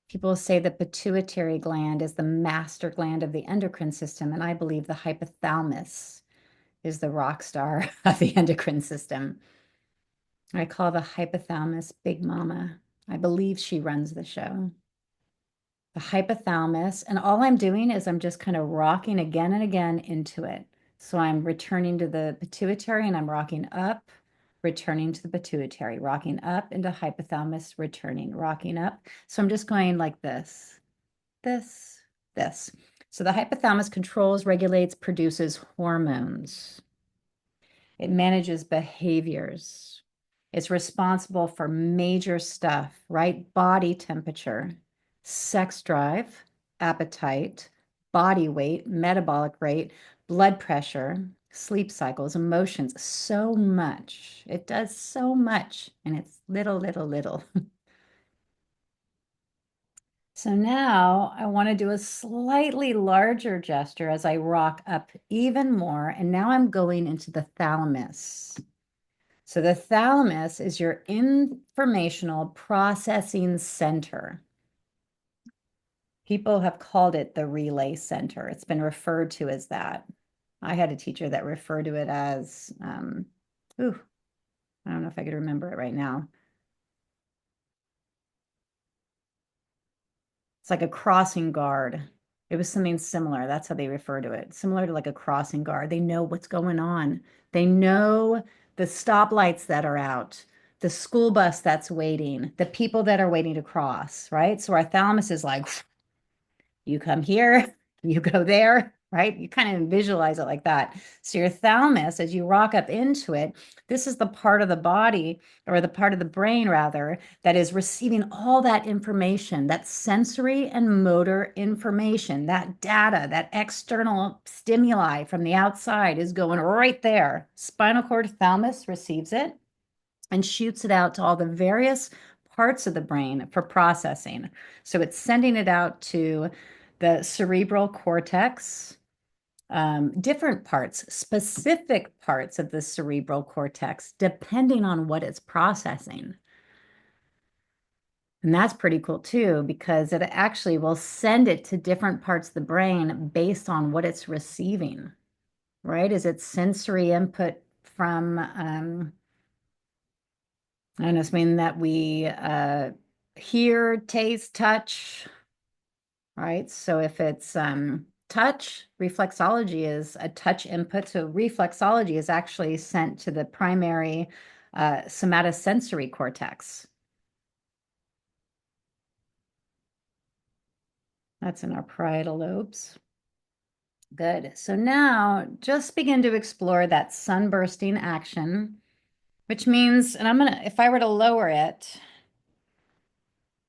People say the pituitary gland is the master gland of the endocrine system, and I believe the hypothalamus is the rock star of the endocrine system. I call the hypothalamus Big Mama. I believe she runs the show. The hypothalamus, and all I'm doing is I'm just kind of rocking again and again into it. So I'm returning to the pituitary and I'm rocking up, returning to the pituitary, rocking up into hypothalamus, returning, rocking up. So I'm just going like this, this. So the hypothalamus controls, regulates, produces hormones. It manages behaviors. It's responsible for major stuff, right? Body temperature, sex drive, appetite, body weight, metabolic rate, blood pressure, sleep cycles, emotions, so much. It does so much, and it's little, little, little. So now I want to do a slightly larger gesture as I rock up even more. And now I'm going into the thalamus. So the thalamus is your informational processing center. People have called it the relay center. It's been referred to as that. I had a teacher that referred to it as, ooh, I don't know if I could remember it right now. It's like a crossing guard. It was something similar. That's how they refer to it. Similar to like a crossing guard. They know what's going on. They know the stoplights that are out, the school bus that's waiting, the people that are waiting to cross, right? So our thalamus is like, you come here, you go there, right? You kind of visualize it like that. So your thalamus, as you rock up into it, this is the part of the body or the part of the brain rather that is receiving all that information, that sensory and motor information, that data, that external stimuli from the outside is going right there. Spinal cord thalamus receives it and shoots it out to all the various parts of the brain for processing. So it's sending it out to the cerebral cortex, different parts, specific parts of the cerebral cortex, depending on what it's processing. And that's pretty cool too, because it actually will send it to different parts of the brain based on what it's receiving, right? Is it sensory input from and it's mean that we hear, taste, touch, right? So if it's touch, reflexology is a touch input. So reflexology is actually sent to the primary somatosensory cortex. That's in our parietal lobes. Good. So now just begin to explore that sunbursting action, which means, and I'm gonna, if I were to lower it,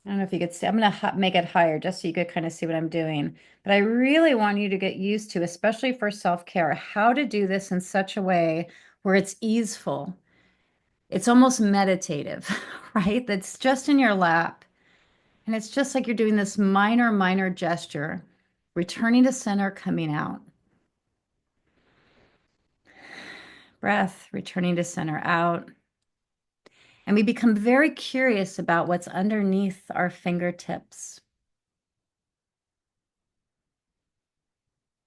I don't know if you could see, I'm going to make it higher just so you could kind of see what I'm doing. But I really want you to get used to, especially for self-care, how to do this in such a way where it's easeful. It's almost meditative, right? That's just in your lap. And it's just like you're doing this minor, minor gesture, returning to center, coming out. Breath, returning to center, out. And we become very curious about what's underneath our fingertips.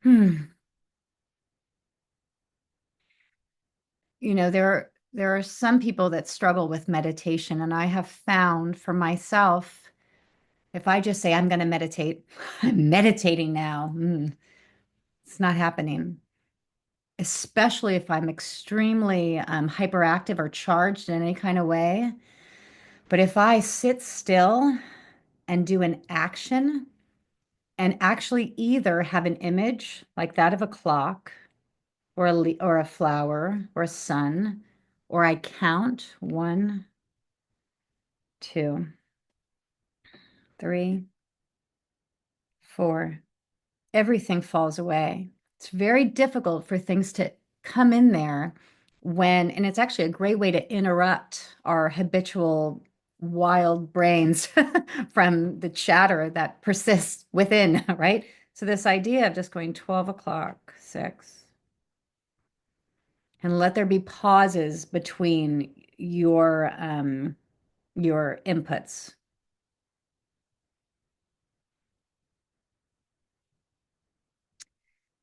Hmm. There are some people that struggle with meditation, and I have found for myself, if I just say I'm going to meditate, I'm meditating now, it's not happening. Especially if I'm extremely hyperactive or charged in any kind of way. But if I sit still and do an action and actually either have an image like that of a clock or a flower or a sun, or I count 1, 2, 3, 4, everything falls away. It's very difficult for things to come in there and it's actually a great way to interrupt our habitual wild brains from the chatter that persists within, right? So this idea of just going 12 o'clock, 6, and let there be pauses between your inputs.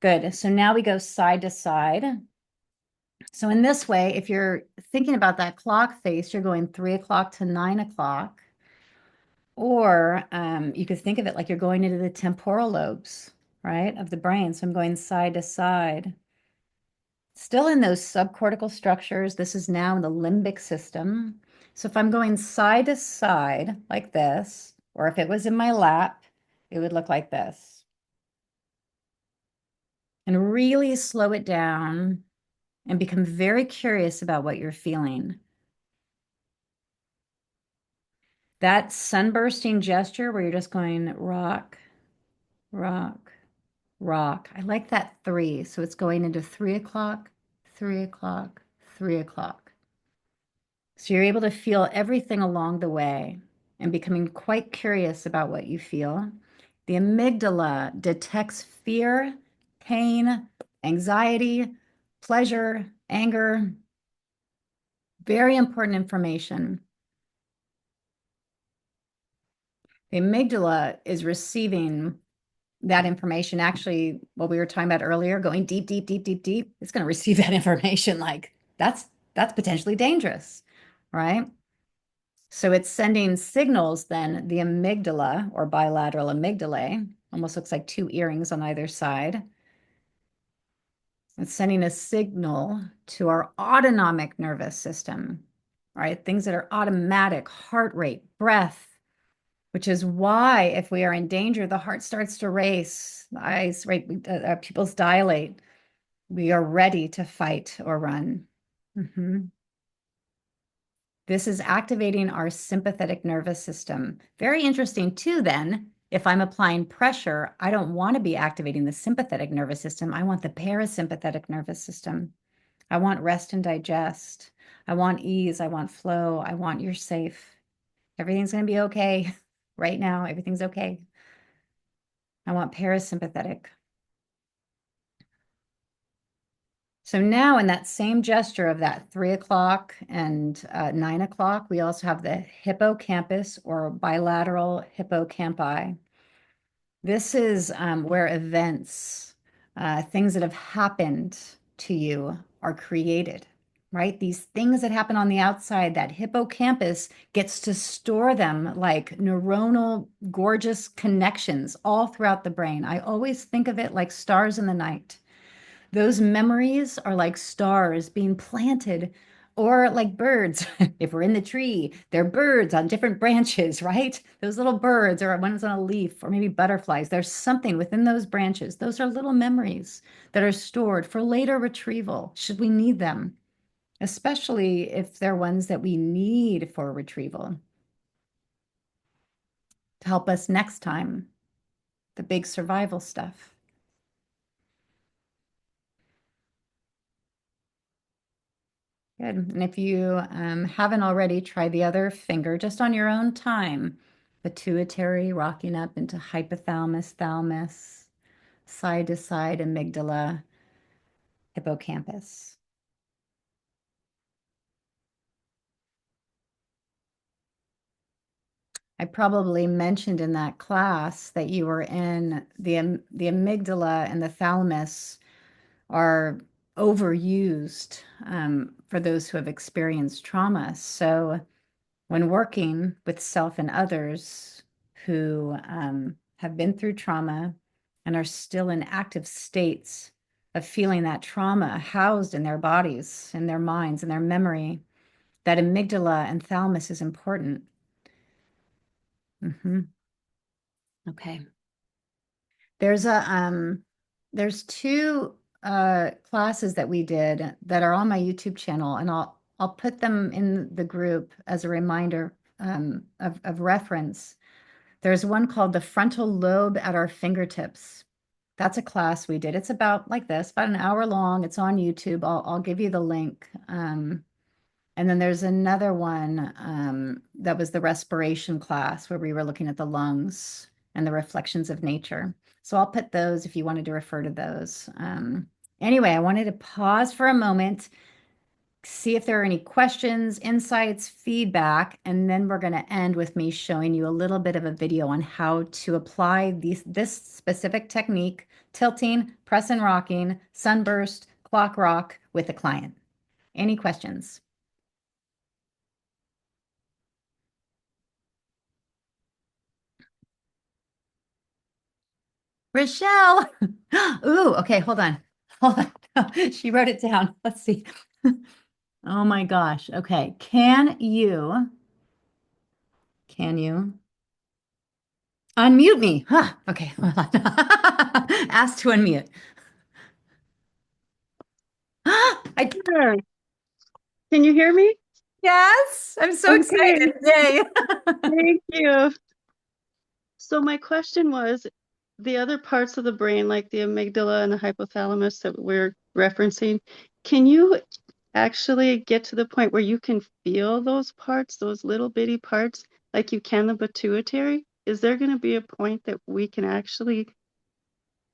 Good. So now we go side to side. So in this way, if you're thinking about that clock face, you're going 3 o'clock to 9 o'clock. Or you could think of it like you're going into the temporal lobes, right, of the brain. So I'm going side to side. Still in those subcortical structures. This is now in the limbic system. So if I'm going side to side like this, or if it was in my lap, it would look like this. And really slow it down and become very curious about what you're feeling. That sunbursting gesture where you're just going rock, rock, rock. I like that 3. So it's going into 3 o'clock, 3 o'clock, 3 o'clock. So you're able to feel everything along the way and becoming quite curious about what you feel. The amygdala detects fear, pain, anxiety, pleasure, anger. Very important information. The amygdala is receiving that information. Actually, what we were talking about earlier, going deep, deep, deep, deep, deep, it's going to receive that information like that's potentially dangerous, right? So it's sending signals then the amygdala or bilateral amygdalae, almost looks like two earrings on either side. It's sending a signal to our autonomic nervous system, right? Things that are automatic, heart rate, breath, which is why if we are in danger, the heart starts to race, the eyes, right, our pupils dilate. We are ready to fight or run. Mhm. This is activating our sympathetic nervous system. Very interesting too, then. If I'm applying pressure, I don't want to be activating the sympathetic nervous system. I want the parasympathetic nervous system. I want rest and digest. I want ease. I want flow. I want you're safe. Everything's going to be okay. Right now, everything's okay. I want parasympathetic. So now in that same gesture of that 3 o'clock and 9 o'clock, we also have the hippocampus or bilateral hippocampi. This is where events, things that have happened to you are created, right? These things that happen on the outside, that hippocampus gets to store them like neuronal, gorgeous connections all throughout the brain. I always think of it like stars in the night. Those memories are like stars being planted, or like birds. If we're in the tree, they're birds on different branches, right? Those little birds, or one's on a leaf, or maybe butterflies. There's something within those branches. Those are little memories that are stored for later retrieval, should we need them, especially if they're ones that we need for retrieval to help us next time, the big survival stuff. Good. And if you haven't already, try the other finger just on your own time. Pituitary rocking up into hypothalamus, thalamus, side to side, amygdala, hippocampus. I probably mentioned in that class that you were in the amygdala and the thalamus are overused for those who have experienced trauma. So when working with self and others who have been through trauma and are still in active states of feeling that trauma housed in their bodies, in their minds, in their memory, that amygdala and thalamus is important. Mhm. Okay. There's there's two classes that we did that are on my YouTube channel, and I'll put them in the group as a reminder of reference. There's one called the frontal lobe at our fingertips. That's a class we did. It's about like this, about an hour long. It's on YouTube. I'll give you the link. And then there's another one that was the respiration class where we were looking at the lungs and the reflections of nature. So I'll put those if you wanted to refer to those. Anyway, I wanted to pause for a moment, see if there are any questions, insights, feedback, and then we're going to end with me showing you a little bit of a video on how to apply this specific technique, tilting, press and rocking, sunburst, clock rock with a client. Any questions? Rochelle. Ooh, okay, hold on. Hold on. She wrote it down. Let's see. Oh my gosh. Okay. Can you unmute me? Huh. Okay, hold on. Ask to unmute. I Sure. Can you hear me? yes, I'm so Okay, excited. Yay. thank you. So my question was the other parts of the brain, like the amygdala and the hypothalamus that we're referencing, can you actually get to the point where you can feel those parts, those little bitty parts, like you can the pituitary? Is there going to be a point that we can actually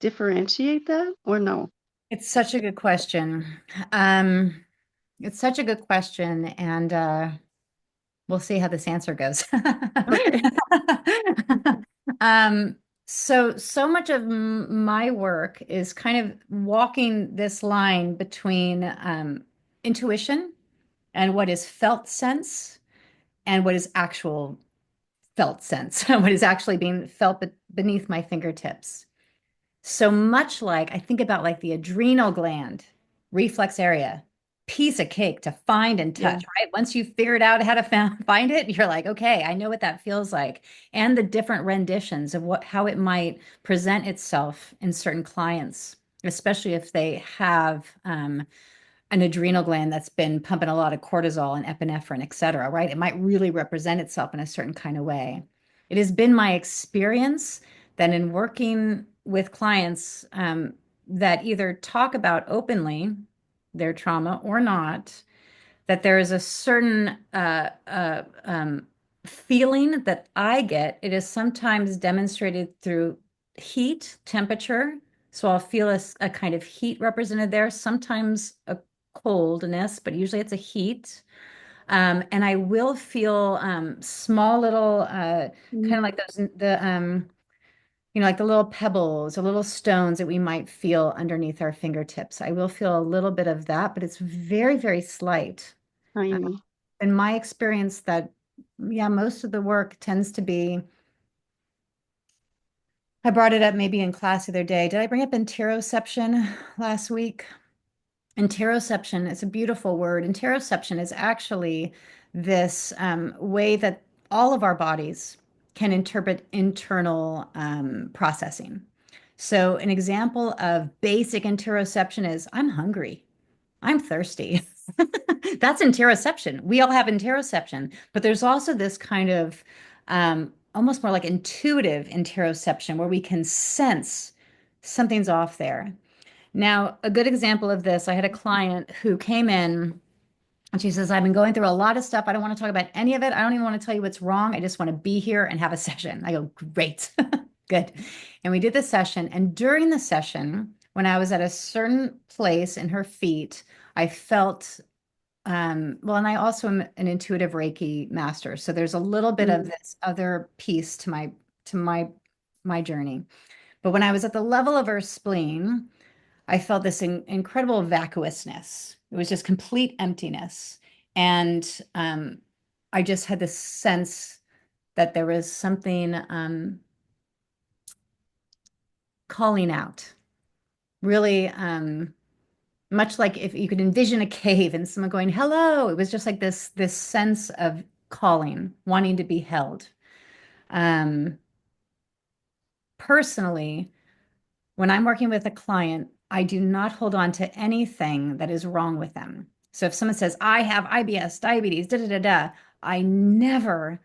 differentiate that or no? It's such a good question. Um, it's such a good question, and we'll see how this answer goes. Okay. Um, so much of my work is kind of walking this line between intuition and what is felt sense and what is actual felt sense, what is actually being felt beneath my fingertips. So much like I think about like the adrenal gland, reflex area, piece of cake to find and Yeah. touch, right? Once you've figured out how to find it, you're like, okay, I know what that feels like. And the different renditions of how it might present itself in certain clients, especially if they have an adrenal gland that's been pumping a lot of cortisol and epinephrine, et cetera, right? It might really represent itself in a certain kind of way. It has been my experience that in working with clients that either talk about openly their trauma or not, that there is a certain feeling that I get. It is sometimes demonstrated through heat, temperature. So I'll feel a kind of heat represented there, sometimes a coldness, but usually it's a heat. And I will feel small little, kind of Mm. like like the little pebbles or little stones that we might feel underneath our fingertips. I will feel a little bit of that, but it's very, very slight. Tiny. In my experience, that, yeah, most of the work tends to be, I brought it up maybe in class the other day. Did I bring up interoception last week? Interoception is a beautiful word. Interoception is actually this way that all of our bodies can interpret internal processing. So, an example of basic interoception is I'm hungry, I'm thirsty. That's interoception. We all have interoception, but there's also this kind of almost more like intuitive interoception where we can sense something's off there. Now, a good example of this, I had a client who came in and she says, I've been going through a lot of stuff. I don't want to talk about any of it. I don't even want to tell you what's wrong. I just want to be here and have a session. I go, great, good. And we did the session. And during the session, when I was at a certain place in her feet, I felt, well, and I also am an intuitive Reiki master. So there's a little bit of Mm. this other piece to my journey. But when I was at the level of her spleen, I felt this incredible vacuousness. It was just complete emptiness. And I just had this sense that there was something calling out, really much like if you could envision a cave and someone going, hello. It was just like this sense of calling, wanting to be held. Um, Personally, when I'm working with a client, I do not hold on to anything that is wrong with them. So if someone says, I have IBS, diabetes, da da da da, I never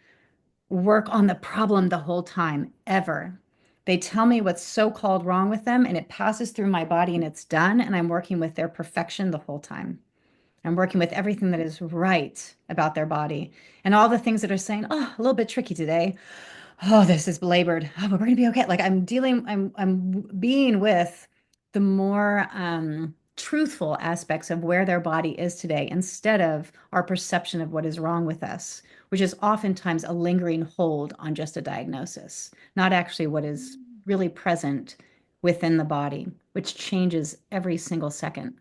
work on the problem the whole time, ever. They tell me what's so-called wrong with them, and it passes through my body and it's done. And I'm working with their perfection the whole time. I'm working with everything that is right about their body and all the things that are saying, oh, a little bit tricky today. Oh, this is belabored. Oh, but we're gonna be okay. Like I'm being with the more truthful aspects of where their body is today instead of our perception of what is wrong with us, which is oftentimes a lingering hold on just a diagnosis, not actually what is really present within the body, which changes every single second.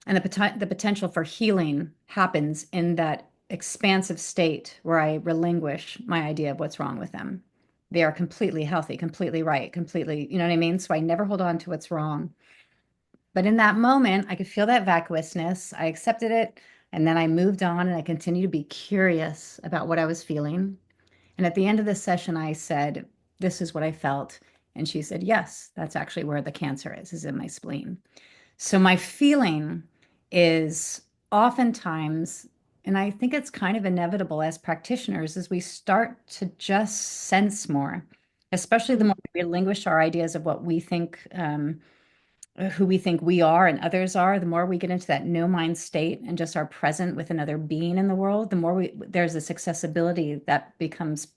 And the potential for healing happens in that expansive state where I relinquish my idea of what's wrong with them. They are completely healthy, completely right, completely, you know what I mean? So I never hold on to what's wrong. But in that moment, I could feel that vacuousness. I accepted it. And then I moved on and I continued to be curious about what I was feeling. And at the end of the session, I said, this is what I felt. And she said, yes, that's actually where the cancer is in my spleen. So my feeling is oftentimes, and I think it's kind of inevitable as practitioners, is we start to just sense more, especially the more we relinquish our ideas of what we think, who we think we are and others are, the more we get into that no mind state and just are present with another being in the world, the more there's this accessibility that becomes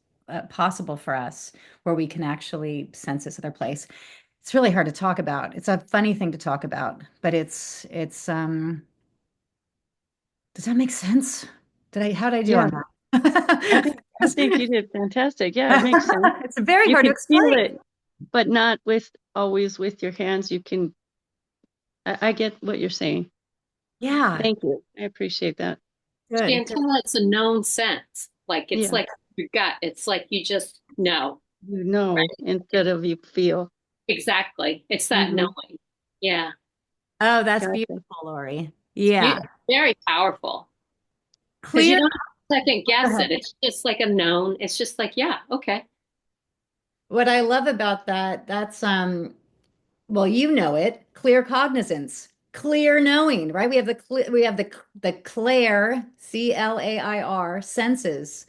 possible for us where we can actually sense this other place. It's really hard to talk about. It's a funny thing to talk about, but does that make sense? How did I do Yeah, on I that? think I think you did fantastic. Yeah, it makes sense. It's very You hard to can feel explain. it, but not with always with your hands. You can, I get what you're saying. Yeah, Thank you. I appreciate that. good. Chantel, it's a known sense. Like it's Yeah, like your gut. It's like you just know, you know, right? instead of you feel. Exactly. It's that Hmm. knowing. Yeah. Oh, that's Gotcha. beautiful, Lori. Yeah. It's very powerful because you Clear. don't have to second Go guess ahead. it. It's just like a known. It's just like, yeah, okay. What I love about that, that's well, you know it, clear cognizance, clear knowing, right? We have the clair, CLAIR senses.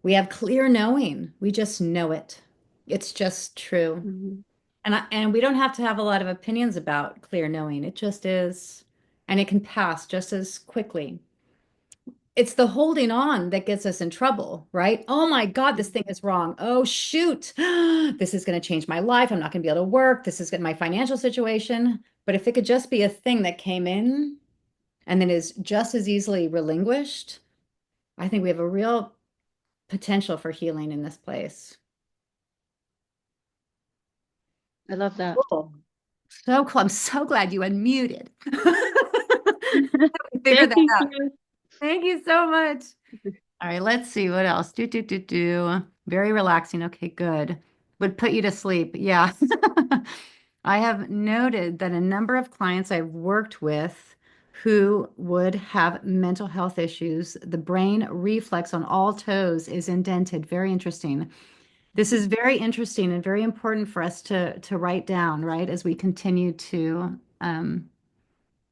We have clear knowing. We just know it. It's just true. Hmm. And we don't have to have a lot of opinions about clear knowing. It just is. And it can pass just as quickly. It's the holding on that gets us in trouble, right? Oh my God, this thing is wrong. Oh shoot. This is going to change my life. I'm not going to be able to work. This is my financial situation. But if it could just be a thing that came in and then is just as easily relinquished, I think we have a real potential for healing in this place. I love that. Cool. So cool. I'm so glad you unmuted. We figured Thank that you, out. Q. Thank you so much. All right, let's see what else. Do. Very relaxing. Okay, good. Would put you to sleep. Yeah. I have noted that a number of clients I've worked with who would have mental health issues, the brain reflex on all toes is indented. Very interesting. This is very interesting and very important for us to write down, right, as we continue to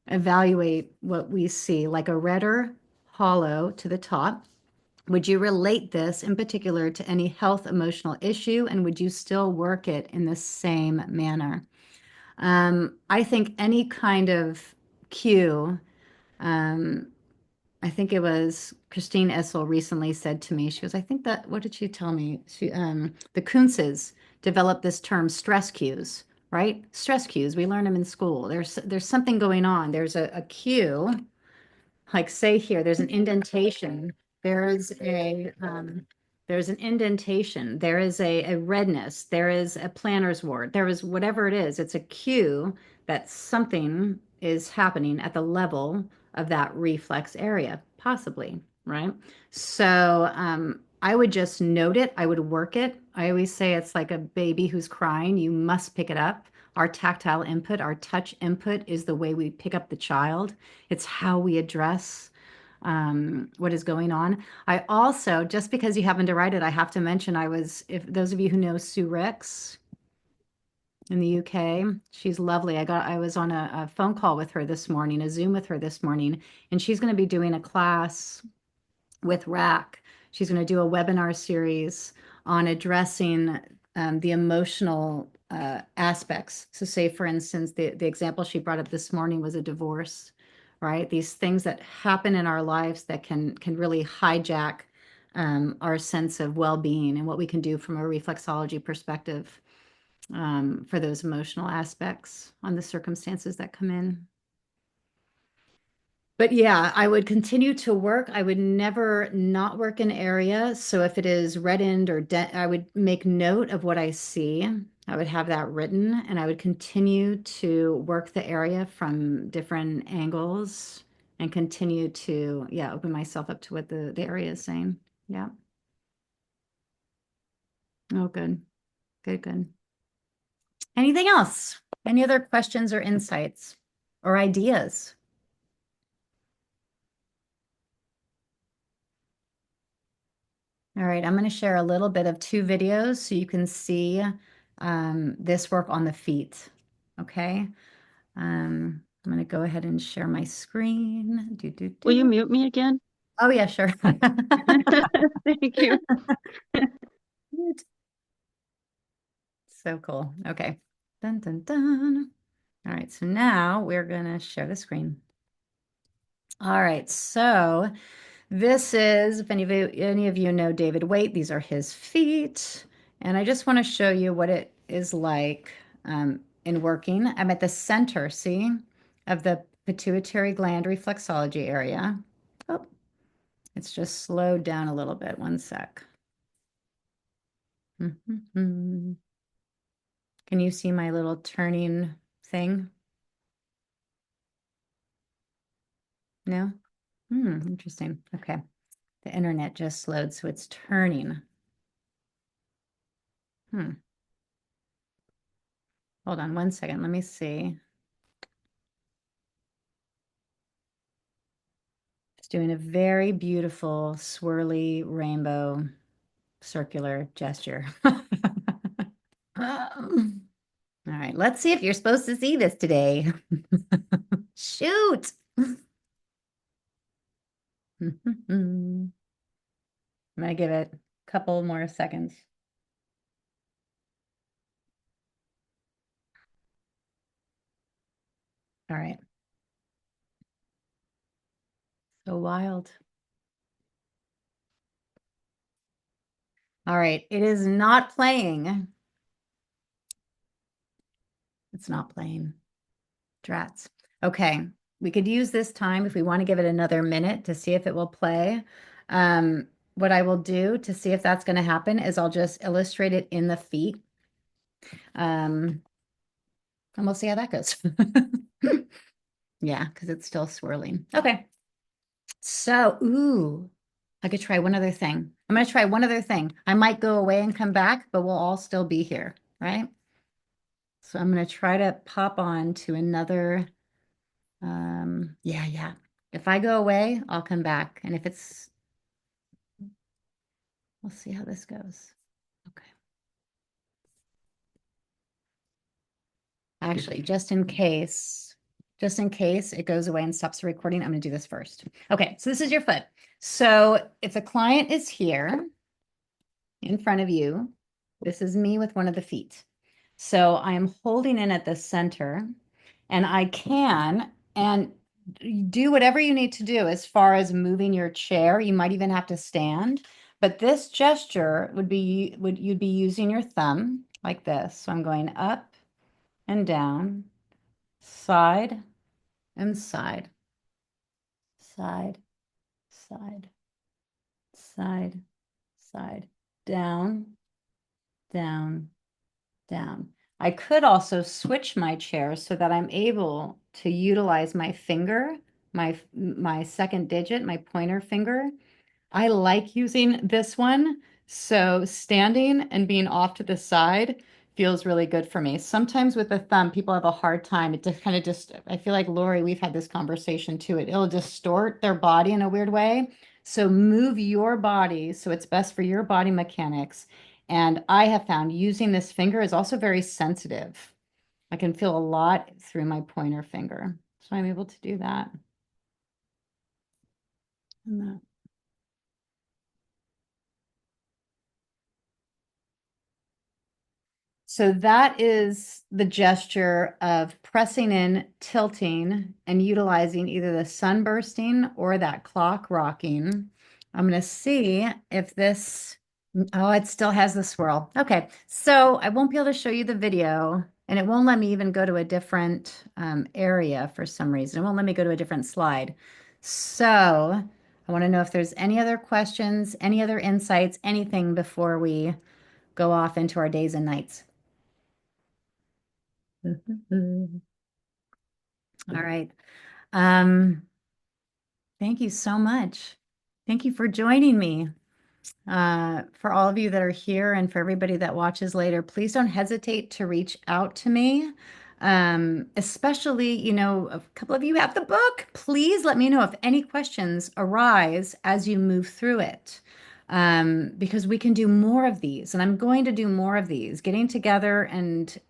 evaluate what we see, like a redder hollow to the top. Would you relate this in particular to any health emotional issue, and would you still work it in the same manner? I think any kind of cue, um, I think it was Christine Essel recently said to me, she goes, I think that, what did she tell me? The Kuntzes developed this term stress cues, right? Stress cues, we learn them in school. There's something going on. There's a cue, like say here, there's an indentation. There's a there's an indentation. There is a redness. There is a planner's wart. There is whatever it is. It's a cue that something is happening at the level of that reflex area, possibly, right? So I would just note it. I would work it. I always say it's like a baby who's crying. You must pick it up. Our tactile input, our touch input is the way we pick up the child. It's how we address what is going on. I also, just because you happen to write it, I have to mention if those of you who know Sue Ricks in the UK, she's lovely. I was on a phone call with her this morning, a Zoom with her this morning, and she's going to be doing a class with RAC. She's going to do a webinar series on addressing the emotional aspects. So say, for instance, the example she brought up this morning was a divorce, right? These things that happen in our lives that can really hijack our sense of well-being and what we can do from a reflexology perspective for those emotional aspects on the circumstances that come in. But yeah, I would continue to work. I would never not work an area. So if it is reddened or I would make note of what I see. I would have that written and I would continue to work the area from different angles and continue to, yeah, open myself up to what the area is saying. Yeah. Oh, good. Good, good. Anything else? Any other questions or insights or ideas? All right, I'm going to share a little bit of 2 videos so you can see this work on the feet. Okay. I'm going to go ahead and share my screen. Will you mute me again? Oh, yeah, sure. Thank you. So cool. Okay. Dun, dun, dun. All right, so now we're going to share the screen. All right, so this is, if any of you know David Waite, these are his feet. And I just want to show you what it is like in working. I'm at the center, see, of the pituitary gland reflexology area. Oh, it's just slowed down a little bit. One sec. Can you see my little turning thing? No? Interesting. Okay. The internet just slowed, so it's turning. Hold on 1 second. Let me see. Just doing a very beautiful swirly rainbow circular gesture. All right, let's see if you're supposed to see this today. Shoot. I'm gonna give it a couple more seconds. All right. So wild. All right, it is not playing. It's not playing. Drats. Okay, we could use this time if we want to give it another minute to see if it will play. What I will do to see if that's going to happen is I'll just illustrate it in the feet. And we'll see how that goes. Yeah, because it's still swirling. Okay. So, ooh, I could try one other thing. I'm going to try one other thing. I might go away and come back, but we'll all still be here, right? So I'm going to try to pop on to another. Yeah. If I go away, I'll come back. And if it's, we'll see how this goes. Okay. Actually, just in case it goes away and stops the recording, I'm going to do this first. Okay, so this is your foot. So if the client is here in front of you, this is me with one of the feet. So I am holding in at the center and I can, and do whatever you need to do as far as moving your chair. You might even have to stand, but this gesture would be, you'd be using your thumb like this. So I'm going up and down, side and side, side, side, side, side, down, down, down. I could also switch my chair so that I'm able to utilize my finger, my second digit, my pointer finger. I like using this one. So standing and being off to the side feels really good for me. Sometimes with the thumb, people have a hard time. It just kind of just, I feel like Lori, we've had this conversation too. It'll distort their body in a weird way. So move your body so it's best for your body mechanics. And I have found using this finger is also very sensitive. I can feel a lot through my pointer finger. So I'm able to do that. And that. So that is the gesture of pressing in, tilting, and utilizing either the sunbursting or that clock rocking. I'm going to see if this, oh, it still has the swirl. Okay, so I won't be able to show you the video, and it won't let me even go to a different area for some reason. It won't let me go to a different slide. So I want to know if there's any other questions, any other insights, anything before we go off into our days and nights. All right. Um, Thank you so much. Thank you for joining me. For all of you that are here and for everybody that watches later, please don't hesitate to reach out to me. Especially, a couple of you have the book. Please let me know if any questions arise as you move through it. Because we can do more of these, and I'm going to do more of these, getting together and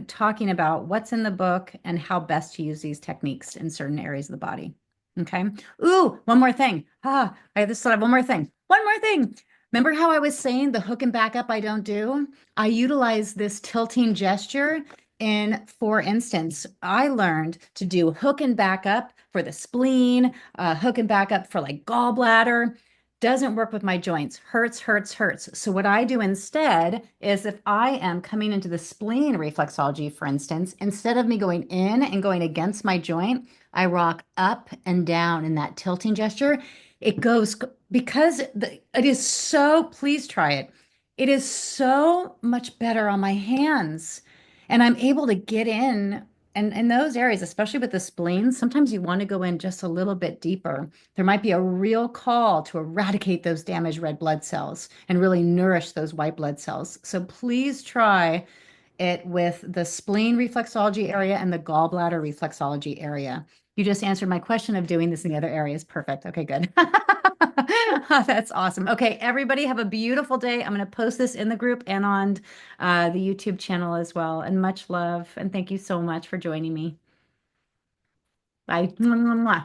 talking about what's in the book and how best to use these techniques in certain areas of the body. Okay. Ooh, one more thing. I have this thought of one more thing. One more thing. Remember how I was saying the hook and back up I don't do? I utilize this tilting gesture. And for instance, I learned to do hook and back up for the spleen, hook and back up for like gallbladder. Doesn't work with my joints. Hurts, hurts, hurts. So what I do instead is if I am coming into the spleen reflexology, for instance, instead of me going in and going against my joint, I rock up and down in that tilting gesture. It goes because it is so, please try it. It is so much better on my hands. And I'm able to get in and in those areas, especially with the spleen, sometimes you want to go in just a little bit deeper. There might be a real call to eradicate those damaged red blood cells and really nourish those white blood cells. So please try it with the spleen reflexology area and the gallbladder reflexology area. You just answered my question of doing this in the other areas. Perfect. Okay, good. That's awesome. Okay, everybody have a beautiful day. I'm going to post this in the group and on the YouTube channel as well. And much love. And thank you so much for joining me. Bye. Mwah, mwah, mwah.